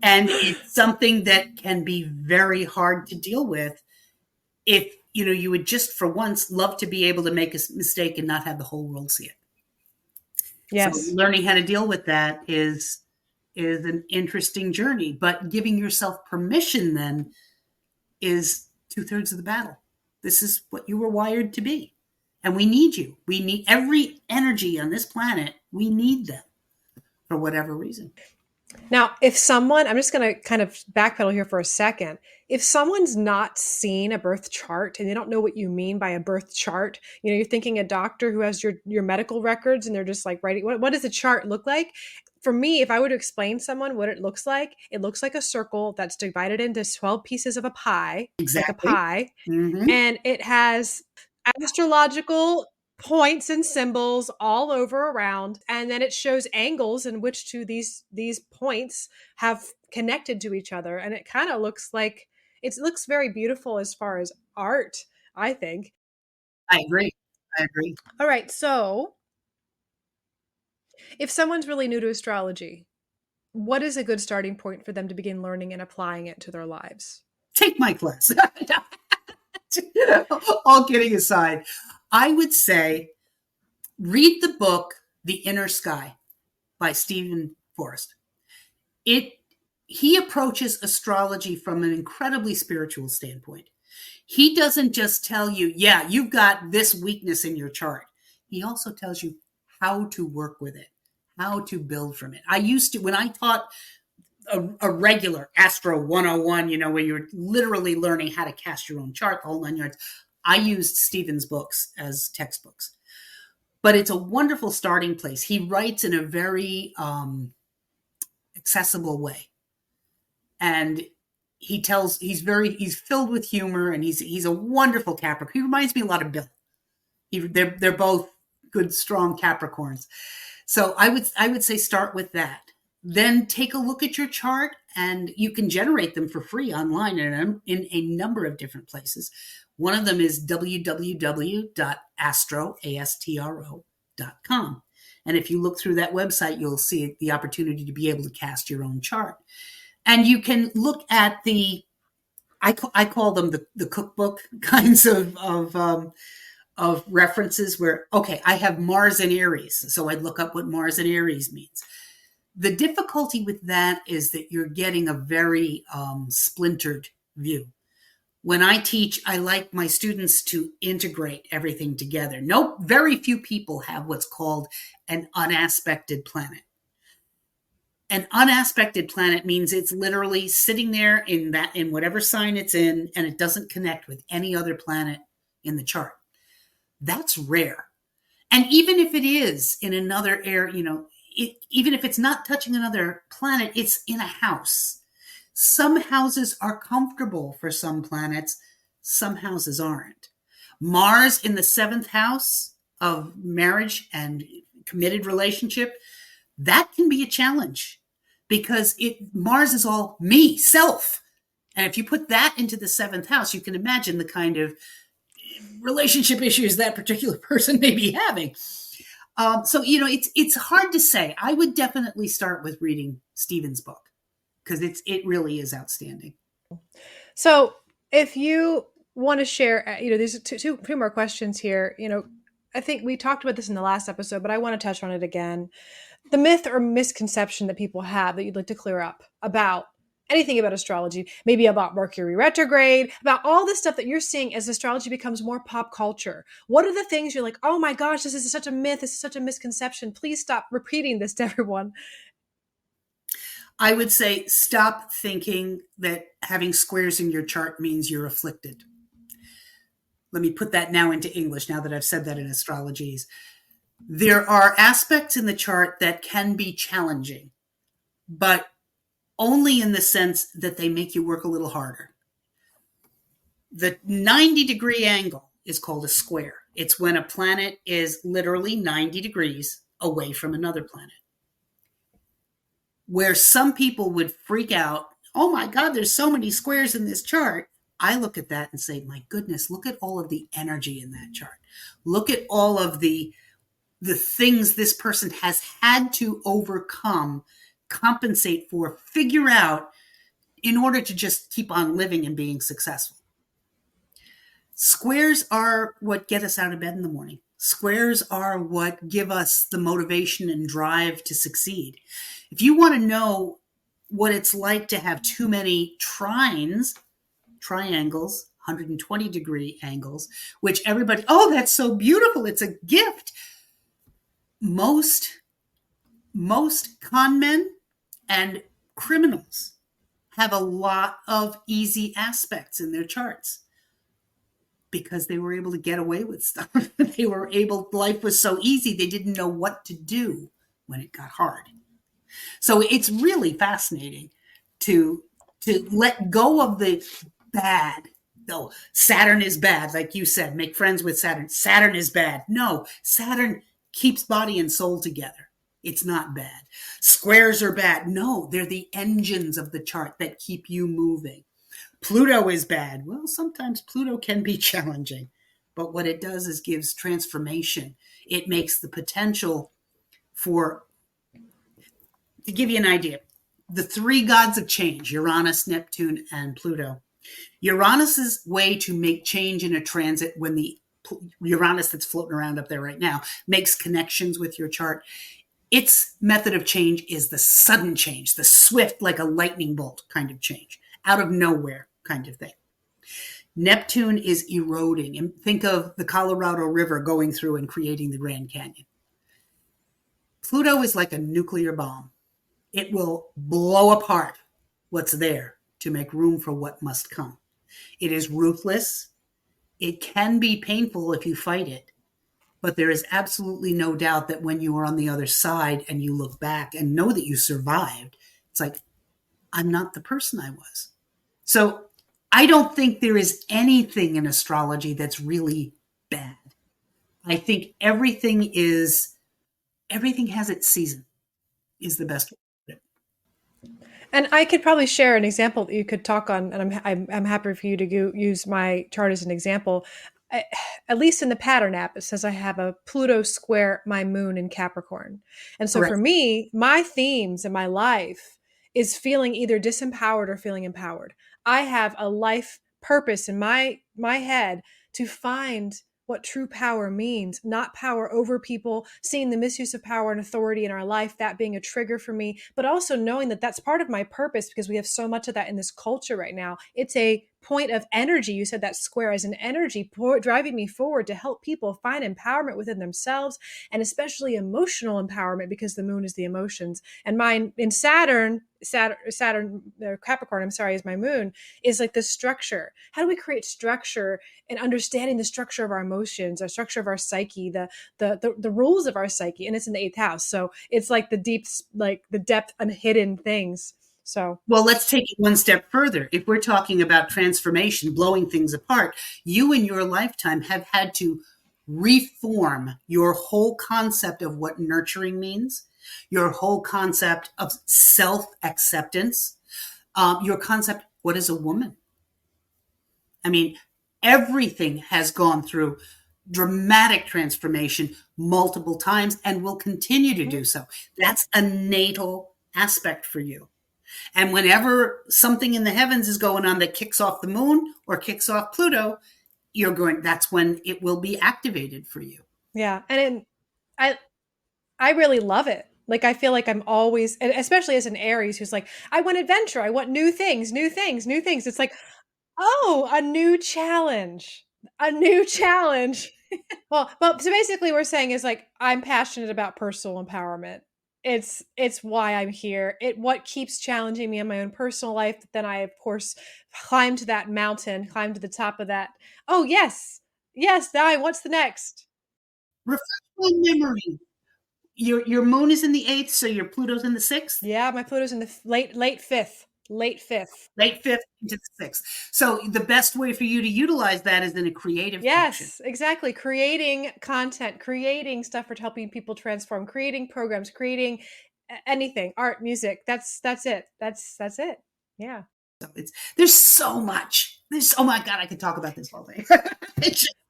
And it's something that can be very hard to deal with if, you would just for once love to be able to make a mistake and not have the whole world see it. Yes. So learning how to deal with that is an interesting journey, but giving yourself permission then is 2/3 of the battle. This is what you were wired to be. And we need you. We need every energy on this planet. We need them for whatever reason. Now, if someone, I'm just going to kind of backpedal here for a second. If someone's not seen a birth chart and they don't know what you mean by a birth chart, you're thinking a doctor who has your medical records and they're just like writing, what does a chart look like? For me, if I were to explain someone what it looks like a circle that's divided into 12 pieces of a pie, Exactly. like a pie, Mm-hmm. and it has astrological points and symbols all over around, and then it shows angles in which these points have connected to each other, and it kind of looks like it looks very beautiful as far as art, I think. I agree. All right, so if someone's really new to astrology, what is a good starting point for them to begin learning and applying it to their lives? Take my class. All kidding aside, I would say read the book The Inner Sky by Stephen Forrest. He approaches astrology from an incredibly spiritual standpoint. He doesn't just tell you, yeah, you've got this weakness in your chart. He also tells you how to work with it, how to build from it. I used to, when I taught a regular Astro 101, where you're literally learning how to cast your own chart, the whole 9 yards, I used Stephen's books as textbooks. But it's a wonderful starting place. He writes in a very accessible way. And he's filled with humor, and he's a wonderful Capricorn. He reminds me a lot of Bill. They're both good, strong Capricorns. So I would say start with that. Then take a look at your chart, and you can generate them for free online in a number of different places. One of them is www.astro.com. And if you look through that website, you'll see the opportunity to be able to cast your own chart. And you can look at I call them the cookbook kinds of references where, okay, I have Mars in Aries, so I'd look up what Mars in Aries means. The difficulty with that is that you're getting a very splintered view. When I teach, I like my students to integrate everything together. Very few people have what's called an unaspected planet. An unaspected planet means it's literally sitting there in whatever sign it's in, and it doesn't connect with any other planet in the chart. That's rare. And even if it is in another area, even if it's not touching another planet, it's in a house. Some houses are comfortable for some planets. Some houses aren't. Mars in the 7th house of marriage and committed relationship, that can be a challenge because Mars is all me, self. And if you put that into the 7th house, you can imagine the kind of relationship issues that particular person may be having. So it's hard to say. I would definitely start with reading Stephen's book because it really is outstanding. So if you want to share, there's two more questions here. I think we talked about this in the last episode, but I want to touch on it again. The myth or misconception that people have that you'd like to clear up about anything about astrology, maybe about Mercury retrograde, about all this stuff that you're seeing as astrology becomes more pop culture. What are the things you're like, oh my gosh, this is such a myth, this is such a misconception. Please stop repeating this to everyone. I would say stop thinking that having squares in your chart means you're afflicted. Let me put that now into English, now that I've said that in astrologies. There are aspects in the chart that can be challenging, but only in the sense that they make you work a little harder. The 90-degree angle is called a square. It's when a planet is literally 90 degrees away from another planet. Where some people would freak out, oh my God, there's so many squares in this chart. I look at that and say, my goodness, look at all of the energy in that chart. Look at all of the things this person has had to overcome, compensate for, figure out in order to just keep on living and being successful. Squares are what get us out of bed in the morning. Squares are what give us the motivation and drive to succeed. If you want to know what it's like to have too many triangles, 120-degree angles, which everybody, oh, that's so beautiful. It's a gift. Most con men and criminals have a lot of easy aspects in their charts because they were able to get away with stuff. Life was so easy, they didn't know what to do when it got hard. So it's really fascinating to let go of the bad. Though Saturn is bad, like you said, make friends with Saturn. Saturn is bad. No, Saturn keeps body and soul together. It's not bad. Squares are bad. No, they're the engines of the chart that keep you moving. Pluto is bad. Well, sometimes Pluto can be challenging, but what it does is gives transformation. It makes the potential for, to give you an idea, the three gods of change, Uranus, Neptune, and Pluto. Uranus's way to make change in a transit, when the Uranus that's floating around up there right now makes connections with your chart, its method of change is the sudden change, the swift, like a lightning bolt kind of change, out of nowhere kind of thing. Neptune is eroding. And think of the Colorado River going through and creating the Grand Canyon. Pluto is like a nuclear bomb. It will blow apart what's there to make room for what must come. It is ruthless. It can be painful if you fight it, but there is absolutely no doubt that when you are on the other side and you look back and know that you survived, it's like, I'm not the person I was. So I don't think there is anything in astrology that's really bad. I think everything has its season, is the best way to put it. And I could probably share an example that you could talk on, and I'm happy for you to use my chart as an example. At least in the pattern app, it says I have a Pluto square my moon in Capricorn. And so Correct. For me, my themes in my life is feeling either disempowered or feeling empowered. I have a life purpose in my head to find what true power means, not power over people, seeing the misuse of power and authority in our life, that being a trigger for me, but also knowing that that's part of my purpose because we have so much of that in this culture right now. It's a point of energy. You said that square as an energy driving me forward to help people find empowerment within themselves, and especially emotional empowerment, because the moon is the emotions. And mine in Saturn, Capricorn, is my moon, is like the structure. How do we create structure and understanding the structure of our emotions, our structure of our psyche, the rules of our psyche? And it's in the 8th house. So it's like the depth and hidden things. So, well, let's take it one step further. If we're talking about transformation, blowing things apart, you in your lifetime have had to reform your whole concept of what nurturing means, your whole concept of self-acceptance, your concept, what is a woman? I mean, everything has gone through dramatic transformation multiple times and will continue to do so. That's a natal aspect for you. And whenever something in the heavens is going on that kicks off the moon or kicks off Pluto, that's when it will be activated for you. Yeah. And I really love it. Like, I feel like I'm always, especially as an Aries who's like, I want adventure. I want new things. It's like, oh, a new challenge. Well, so basically we're saying is like, I'm passionate about personal empowerment. It's why I'm here. What keeps challenging me in my own personal life. But then I, of course, climb to that mountain, climb to the top of that. Oh, yes. Now what's the next? Refresh my memory. Your moon is in the 8th, so your Pluto's in the 6th? Yeah, my Pluto's in the late 5th. Late 5th into the 6th. So the best way for you to utilize that is in a creative function. Yes, exactly. Creating content, creating stuff for helping people transform, creating programs, creating anything, art, music. That's it. That's it. Yeah. There's so much. Oh my God, I could talk about this all day.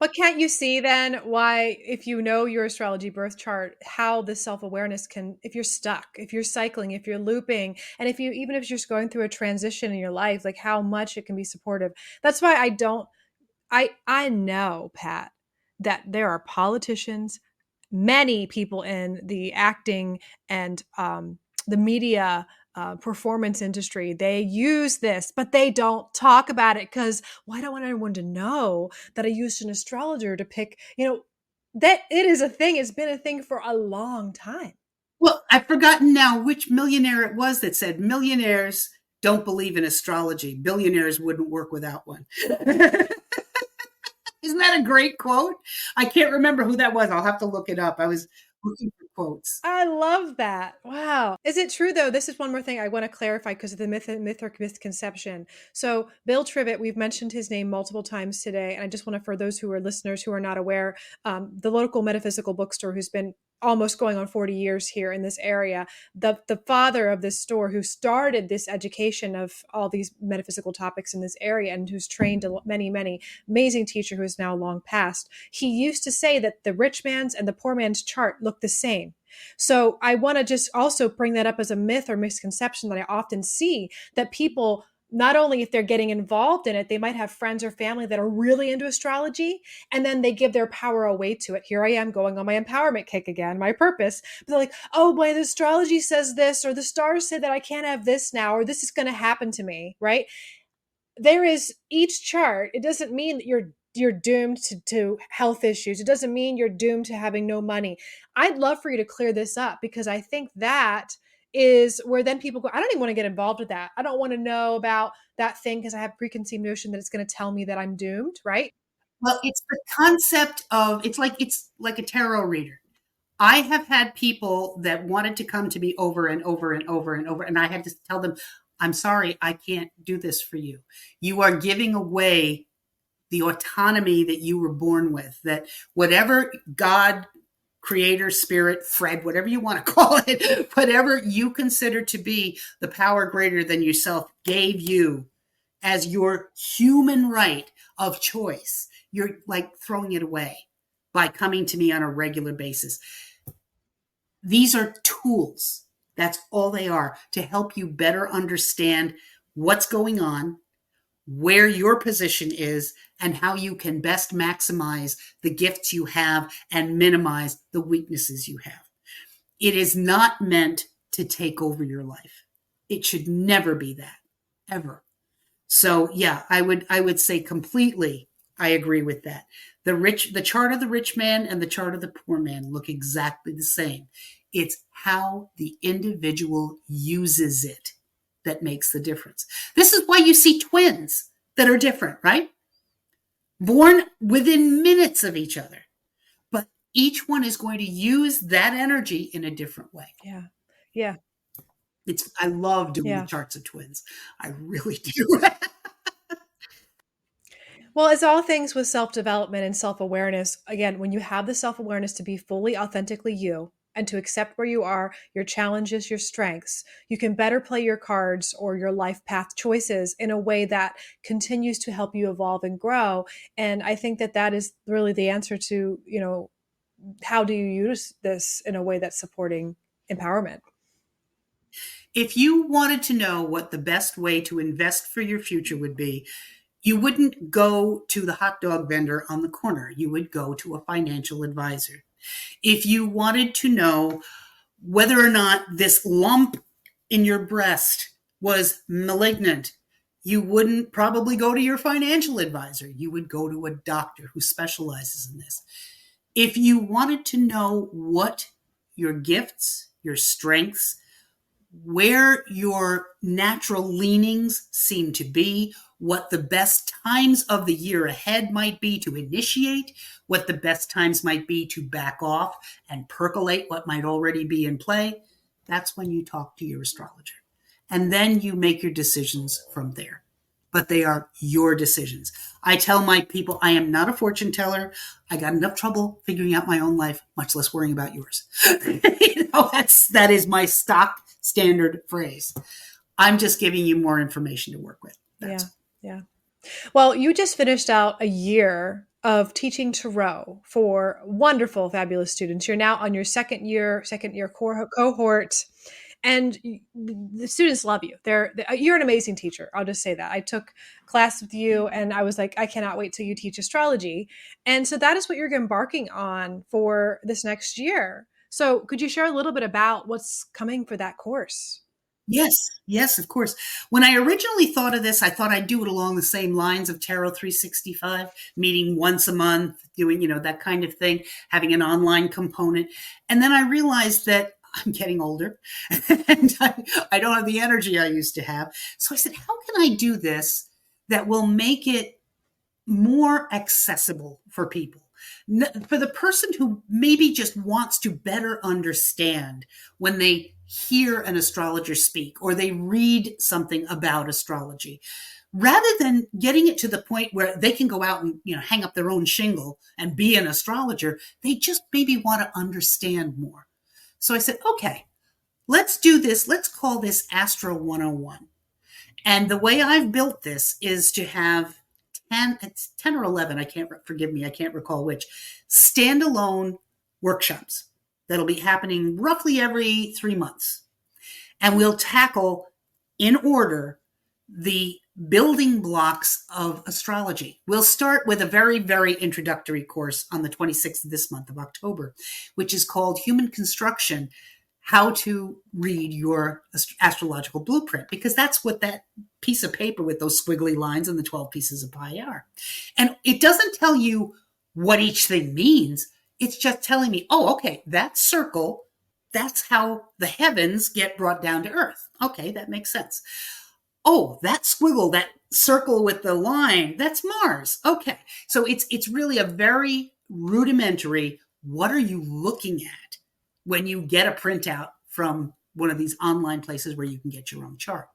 But can't you see then why, if you know your astrology birth chart, how the self-awareness can, if you're stuck, if you're cycling, if you're looping, and even if you're just going through a transition in your life, like how much it can be supportive. That's why I know, Pat, that there are politicians, many people in the acting and the media performance industry. They use this, but they don't talk about it because, well, I don't want anyone to know that I used an astrologer to pick, that it is a thing. It's been a thing for a long time. Well, I've forgotten now which millionaire it was that said millionaires don't believe in astrology. Billionaires wouldn't work without one. Isn't that a great quote? I can't remember who that was. I'll have to look it up. I was looking for quotes. I love that. Wow. Is it true though? This is one more thing I want to clarify because of the myth or misconception. So Bill Trivet, we've mentioned his name multiple times today. And I just want to, for those who are listeners who are not aware, the local metaphysical bookstore who's been almost going on 40 years here in this area, the father of this store who started this education of all these metaphysical topics in this area and who's trained many amazing teacher who is now long passed, he used to say that the rich man's and the poor man's chart look the same. So I want to just also bring that up as a myth or misconception that I often see, that people, not only if they're getting involved in it, they might have friends or family that are really into astrology, and then they give their power away to it. Here I am going on my empowerment kick again, my purpose. But they're like, oh boy, the astrology says this, or the stars say that I can't have this now, or this is going to happen to me, right? There is each chart. It doesn't mean that you're doomed to health issues. It doesn't mean you're doomed to having no money. I'd love for you to clear this up, because I think that is where then people go, I don't even want to get involved with that. I don't want to know about that thing because I have preconceived notion that it's going to tell me that I'm doomed, right? Well, it's the concept of, it's like a tarot reader. I have had people that wanted to come to me over and over and over and over, and I had to tell them, I'm sorry, I can't do this for you. You are giving away the autonomy that you were born with, that whatever God, creator, spirit, Fred, whatever you want to call it, whatever you consider to be the power greater than yourself gave you as your human right of choice. You're like throwing it away by coming to me on a regular basis. These are tools. That's all they are, to help you better understand what's going on, where your position is, and how you can best maximize the gifts you have and minimize the weaknesses you have. It is not meant to take over your life. It should never be that, ever. So yeah, I would say completely, I agree with that. The chart of the rich man and the chart of the poor man look exactly the same. It's how the individual uses it that makes the difference. This is why you see twins that are different, right? Born within minutes of each other, but each one is going to use that energy in a different way. Yeah. Yeah. I love doing the charts of twins. I really do. Well, as all things with self-development and self-awareness, again, when you have the self-awareness to be fully authentically you and to accept where you are, your challenges, your strengths, you can better play your cards or your life path choices in a way that continues to help you evolve and grow. And I think that that is really the answer to, how do you use this in a way that's supporting empowerment? If you wanted to know what the best way to invest for your future would be, you wouldn't go to the hot dog vendor on the corner. You would go to a financial advisor. If you wanted to know whether or not this lump in your breast was malignant, you wouldn't probably go to your financial advisor. You would go to a doctor who specializes in this. If you wanted to know what your gifts, your strengths, where your natural leanings seem to be, what the best times of the year ahead might be to initiate, what the best times might be to back off and percolate what might already be in play, that's when you talk to your astrologer. And then you make your decisions from there. But they are your decisions. I tell my people, I am not a fortune teller. I got enough trouble figuring out my own life, much less worrying about yours. That is my stock standard phrase. I'm just giving you more information to work with. Yeah. Well, you just finished out a year of teaching tarot for wonderful, fabulous students. You're now on your second year cohort, and the students love you. You're an amazing teacher. I'll just say that. I took class with you and I was like, I cannot wait till you teach astrology. And so that is what you're embarking on for this next year. So could you share a little bit about what's coming for that course? Yes, yes, of course. When I originally thought of this, I thought I'd do it along the same lines of Tarot 365, meeting once a month, doing, that kind of thing, having an online component. And then I realized that I'm getting older and I don't have the energy I used to have. So I said, how can I do this that will make it more accessible for people? For the person who maybe just wants to better understand when they hear an astrologer speak or they read something about astrology, rather than getting it to the point where they can go out and hang up their own shingle and be an astrologer, they just maybe want to understand more. So I said, okay, let's do this. Let's call this Astro 101. And the way I've built this is to have 10 or 11, forgive me, I can't recall which, standalone workshops that'll be happening roughly every 3 months. And we'll tackle in order the building blocks of astrology. We'll start with a very, very introductory course on the 26th of this month of October, which is called Human Construction, How to Read Your Astrological Blueprint, because that's what that piece of paper with those squiggly lines and the 12 pieces of pie are. And it doesn't tell you what each thing means. It's just telling me, oh, okay, that circle, that's how the heavens get brought down to earth. Okay, that makes sense. Oh, that squiggle, that circle with the line, that's Mars. Okay, so it's really a very rudimentary, what are you looking at when you get a printout from one of these online places where you can get your own chart.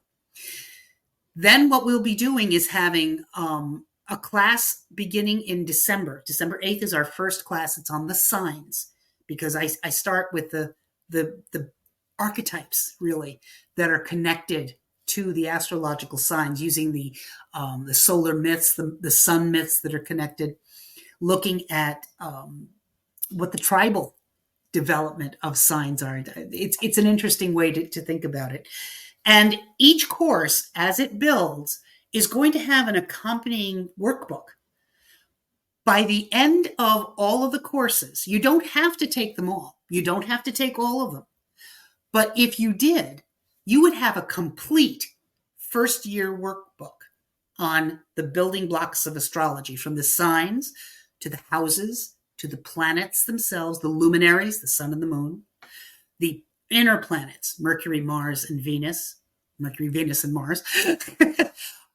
Then what we'll be doing is having a class beginning in December. December 8th is our first class. It's on the signs, because I start with the archetypes, really, that are connected to the astrological signs, using the solar myths, the sun myths that are connected, looking at what the tribal development of signs are. It's an interesting way to think about it. And each course, as it builds, is going to have an accompanying workbook. By the end of all of the courses, you don't have to take them all. You don't have to take all of them. But if you did, you would have a complete first year workbook on the building blocks of astrology, from the signs to the houses, to the planets themselves, the luminaries, the sun and the moon, the inner planets, Mercury, Mars, and Venus, Mercury, Venus, and Mars,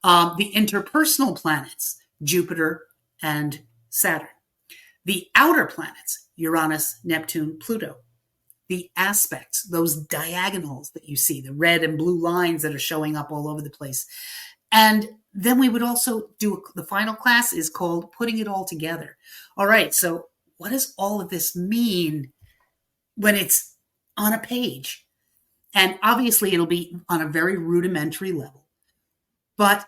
the interpersonal planets, Jupiter and Saturn, the outer planets, Uranus, Neptune, Pluto, the aspects, those diagonals that you see, the red and blue lines that are showing up all over the place. And then we would also do the final class is called Putting It All Together. All right, so what does all of this mean when it's on a page? And obviously it'll be on a very rudimentary level, but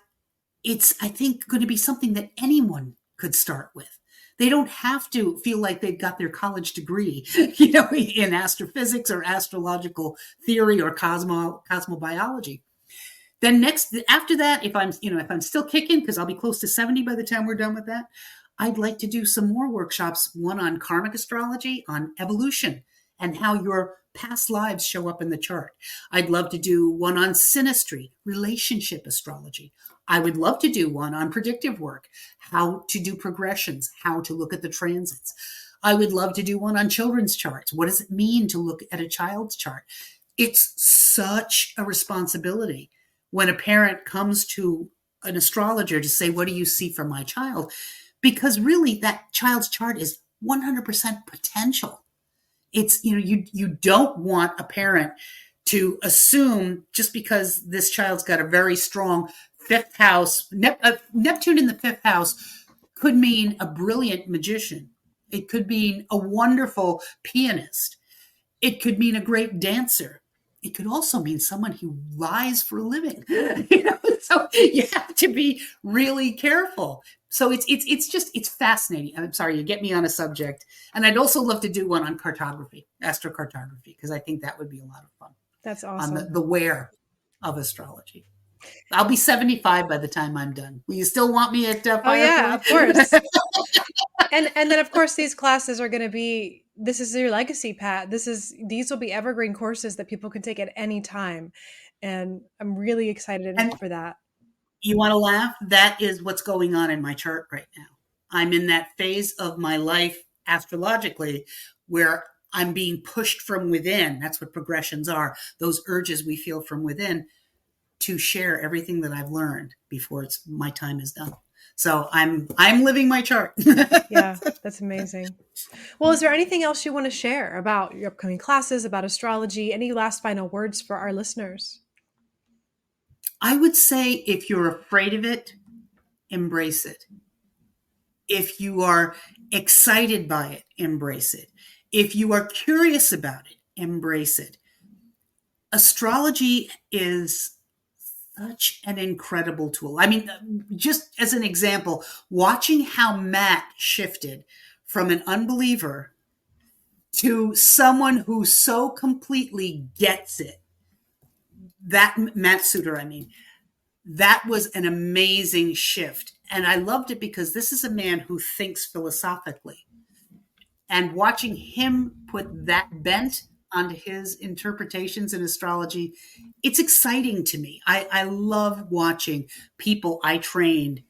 it's, I think, going to be something that anyone could start with. They don't have to feel like they've got their college degree, in astrophysics or astrological theory or cosmobiology. Then after that, if I'm still kicking, because I'll be close to 70 by the time we're done with that, I'd like to do some more workshops, one on karmic astrology, on evolution, and how your past lives show up in the chart. I'd love to do one on synastry, relationship astrology. I would love to do one on predictive work, how to do progressions, how to look at the transits. I would love to do one on children's charts. What does it mean to look at a child's chart? It's such a responsibility when a parent comes to an astrologer to say, what do you see for my child? Because really that child's chart is 100% potential. It's, you don't want a parent to assume just because this child's got a very strong fifth house, Neptune in the fifth house could mean a brilliant magician. It could mean a wonderful pianist. It could mean a great dancer. It could also mean someone who lies for a living. So you have to be really careful. So it's fascinating. I'm sorry, you get me on a subject. And I'd also love to do one on cartography, astrocartography, because I think that would be a lot of fun. That's awesome. On the where of astrology. I'll be 75 by the time I'm done. Will you still want me at Firefly? Oh, yeah, of course. And then of course these classes are going to be, this is your legacy, Pat. These will be evergreen courses that people can take at any time. And I'm really excited And for that. you want to laugh? That is what's going on in my chart right now. I'm in that phase of my life astrologically where I'm being pushed from within. That's what progressions are. Those urges we feel from within to share everything that I've learned before my time is done. So I'm living my chart. Yeah, that's amazing. Well, is there anything else you want to share about your upcoming classes, about astrology? Any last final words for our listeners? I would say if you're afraid of it, embrace it. If you are excited by it, embrace it. If you are curious about it, embrace it. Astrology is such an incredible tool. I mean, just as an example, watching how Matt shifted from an unbeliever to someone who so completely gets it. That Matt Suter, that was an amazing shift. And I loved it because this is a man who thinks philosophically. And watching him put that bent onto his interpretations in astrology, it's exciting to me. I love watching people I trained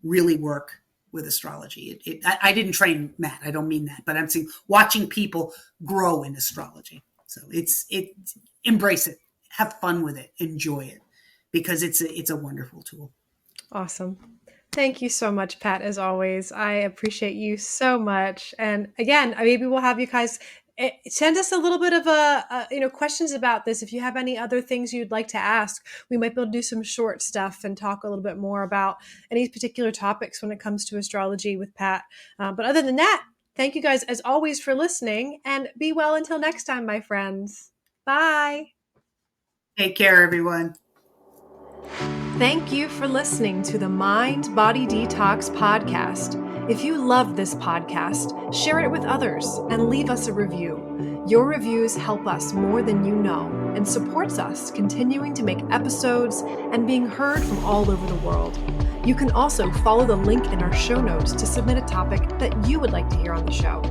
really work with astrology. I didn't train Matt. I don't mean that, but I'm saying watching people grow in astrology. So embrace it, have fun with it, enjoy it, because it's a wonderful tool. Awesome. Thank you so much, Pat, as always. I appreciate you so much. And again, maybe we'll have you guys send us a little bit of questions about this. If you have any other things you'd like to ask, we might be able to do some short stuff and talk a little bit more about any particular topics when it comes to astrology with Pat. But other than that, thank you guys as always for listening, and be well until next time, my friends. Bye. Take care, everyone. Thank you for listening to the Mind Body Detox Podcast. If you love this podcast, share it with others and leave us a review. Your reviews help us more than you know and supports us continuing to make episodes and being heard from all over the world. You can also follow the link in our show notes to submit a topic that you would like to hear on the show.